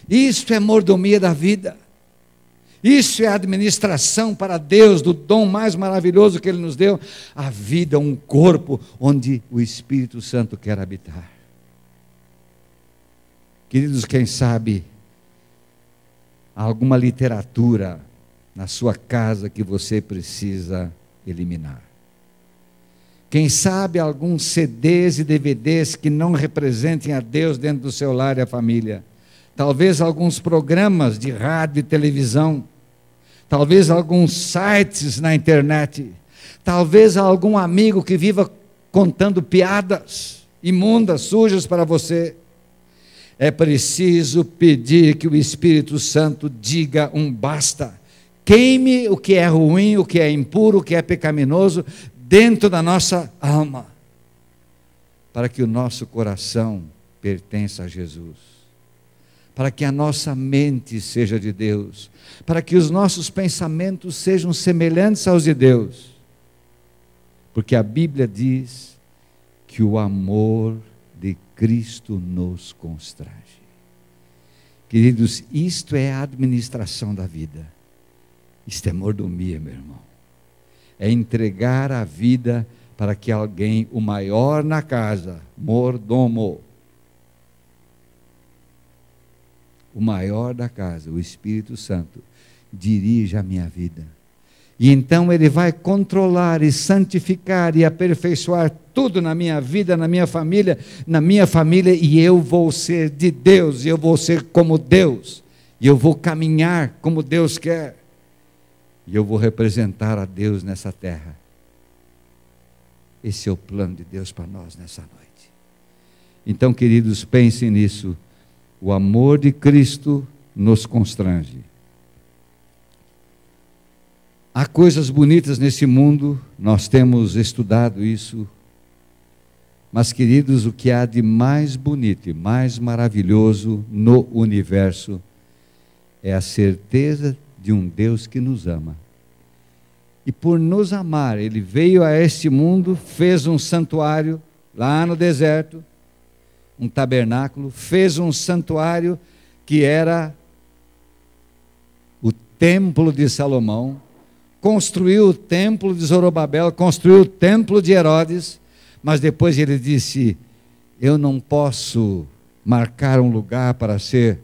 Isto é mordomia da vida. Isso é administração para Deus do dom mais maravilhoso que Ele nos deu, a vida, um corpo onde o Espírito Santo quer habitar. Queridos, quem sabe há alguma literatura na sua casa que você precisa eliminar. Quem sabe alguns CDs e DVDs que não representem a Deus dentro do seu lar e a família. Talvez alguns programas de rádio e televisão, talvez alguns sites na internet, talvez algum amigo que viva contando piadas imundas, sujas para você. É preciso pedir que o Espírito Santo diga um basta. Queime o que é ruim, o que é impuro, o que é pecaminoso dentro da nossa alma, para que o nosso coração pertença a Jesus. Para que a nossa mente seja de Deus, para que os nossos pensamentos sejam semelhantes aos de Deus, porque a Bíblia diz que o amor de Cristo nos constrange. Queridos, isto é a administração da vida, isto é mordomia, meu irmão, é entregar a vida para que alguém, o maior na casa, mordomo, o maior da casa, o Espírito Santo, dirija a minha vida. E então Ele vai controlar e santificar e aperfeiçoar tudo na minha vida, na minha família, e eu vou ser de Deus, e eu vou ser como Deus, e eu vou caminhar como Deus quer, e eu vou representar a Deus nessa terra. Esse é o plano de Deus para nós nessa noite. Então, queridos, pensem nisso. O amor de Cristo nos constrange. Há coisas bonitas nesse mundo, nós temos estudado isso, mas, queridos, o que há de mais bonito e mais maravilhoso no universo é a certeza de um Deus que nos ama. E por nos amar, Ele veio a este mundo, fez um santuário lá no deserto, um tabernáculo, fez um santuário que era o templo de Salomão, construiu o templo de Zorobabel, construiu o templo de Herodes, mas depois ele disse: eu não posso marcar um lugar para ser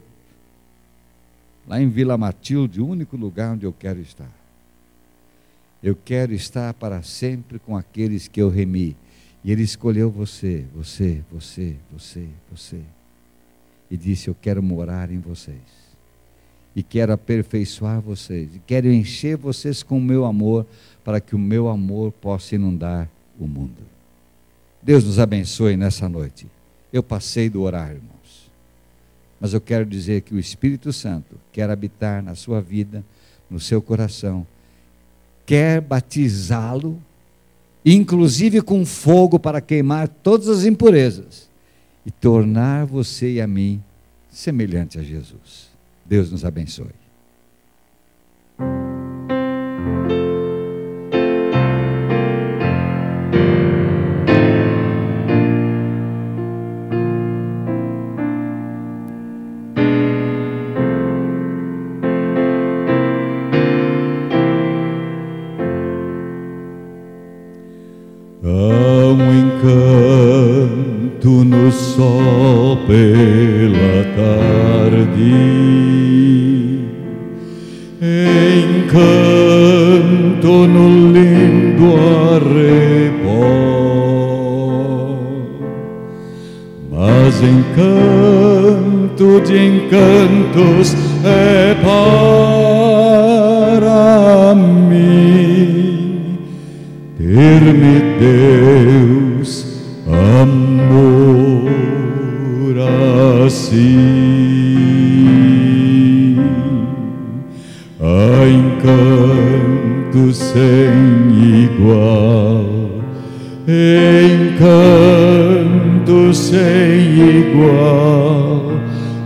lá em Vila Matilde, o único lugar onde eu quero estar. Eu quero estar para sempre com aqueles que eu remi. E Ele escolheu você. E disse: eu quero morar em vocês. e quero aperfeiçoar vocês, e quero encher vocês com o meu amor, para que o meu amor possa inundar o mundo. Deus nos abençoe nessa noite. Eu passei do horário, irmãos, mas eu quero dizer que o Espírito Santo quer habitar na sua vida, no seu coração, quer batizá-lo, inclusive com fogo para queimar todas as impurezas e tornar você e a mim semelhante a Jesus. Deus nos abençoe. Há um encanto no sol pela tarde, encanto no lindo arrebol, mas encanto de encantos é para mim ter-me Deus amor assim. Há encanto sem igual, encanto sem igual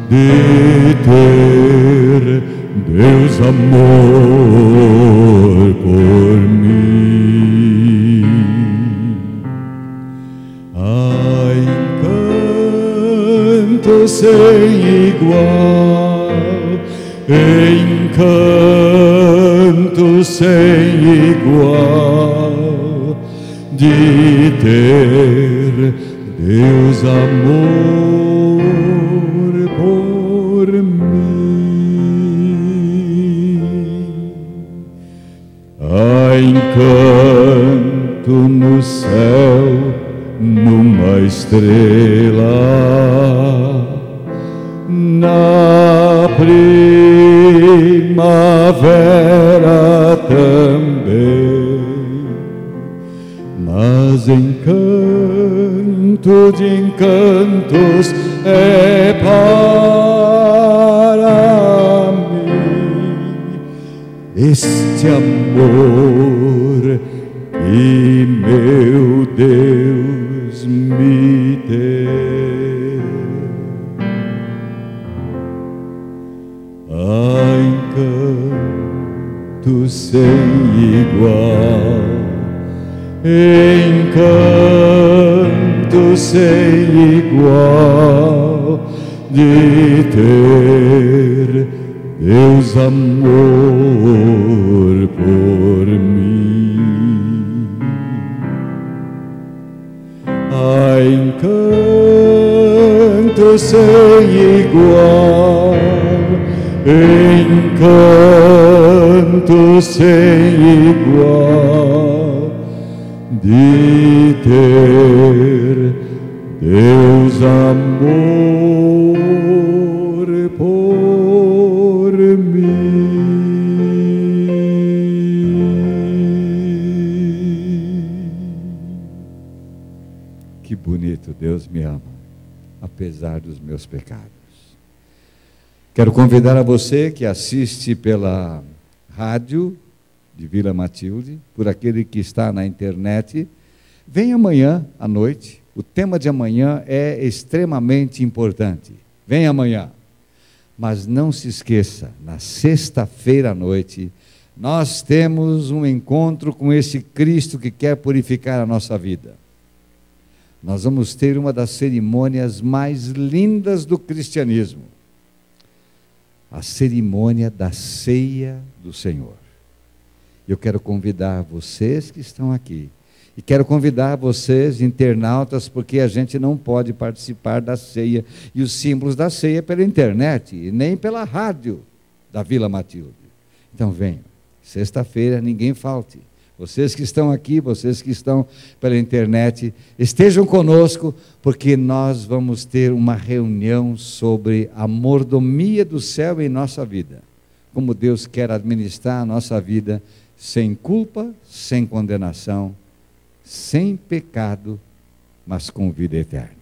de ter Deus amor por mim. Há encanto sem igual, encanto sem igual de ter Deus amor por mim. Há encanto no céu, numa estrela, na primavera também, mas encanto de encantos é para mim este amor que meu Deus me deu. Há encanto sem igual, encanto sem igual de ter Deus amor por mim. Há encanto sem igual, encanto sem igual de ter Deus amor por mim. Que bonito, Deus me ama, apesar dos meus pecados. Quero convidar a você que assiste pela rádio de Vila Matilde, por aquele que está na internet, vem amanhã à noite. O tema de amanhã é extremamente importante. Vem amanhã. Mas não se esqueça, na sexta-feira à noite, nós temos um encontro com esse Cristo que quer purificar a nossa vida. Nós vamos ter uma das cerimônias mais lindas do cristianismo, a cerimônia da ceia do Senhor. Eu quero convidar vocês que estão aqui, e quero convidar vocês, internautas, porque a gente não pode participar da ceia e os símbolos da ceia pela internet, e nem pela rádio da Vila Matilde. Então venham, sexta-feira ninguém falte. Vocês que estão aqui, vocês que estão pela internet, estejam conosco, porque nós vamos ter uma reunião sobre a mordomia do céu em nossa vida. como Deus quer administrar a nossa vida, sem culpa, sem condenação, sem pecado, mas com vida eterna.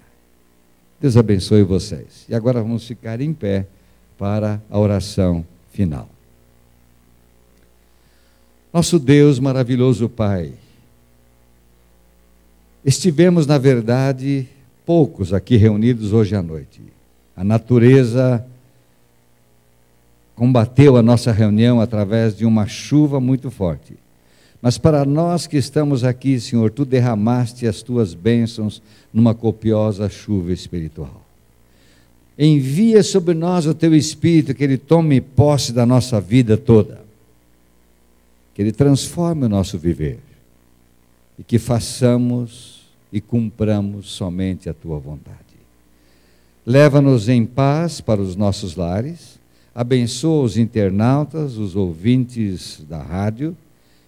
Deus abençoe vocês. E agora vamos ficar em pé para a oração final. Nosso Deus maravilhoso Pai, estivemos, na verdade, poucos aqui reunidos hoje à noite. A natureza combateu a nossa reunião através de uma chuva muito forte. Mas para nós que estamos aqui, Senhor, Tu derramaste as Tuas bênçãos numa copiosa chuva espiritual. Envia sobre nós o Teu Espírito, que Ele tome posse da nossa vida toda. Que Ele transforme o nosso viver. E que façamos e cumpramos somente a Tua vontade. Leva-nos em paz para os nossos lares. Abençoa os internautas, os ouvintes da rádio,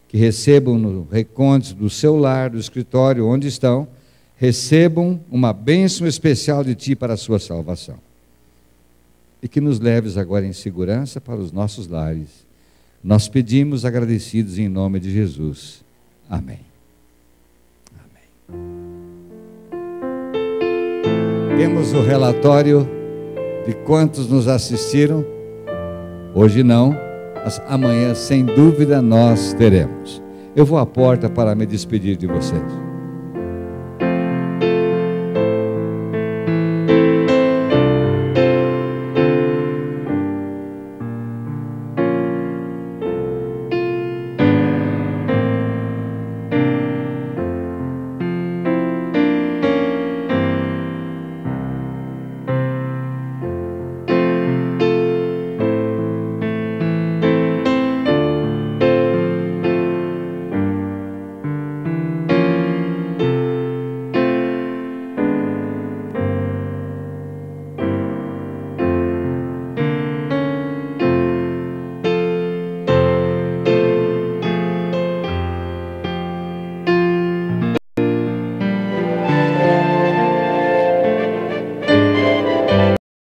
que recebam no recôndito do seu lar, do escritório, onde estão, recebam uma bênção especial de Ti para a sua salvação. E que nos leves agora em segurança para os nossos lares. Nós pedimos agradecidos em nome de Jesus. Amém. Amém. Temos o relatório de quantos nos assistiram. Hoje não, mas amanhã, sem dúvida, nós teremos. Eu vou à porta para me despedir de vocês.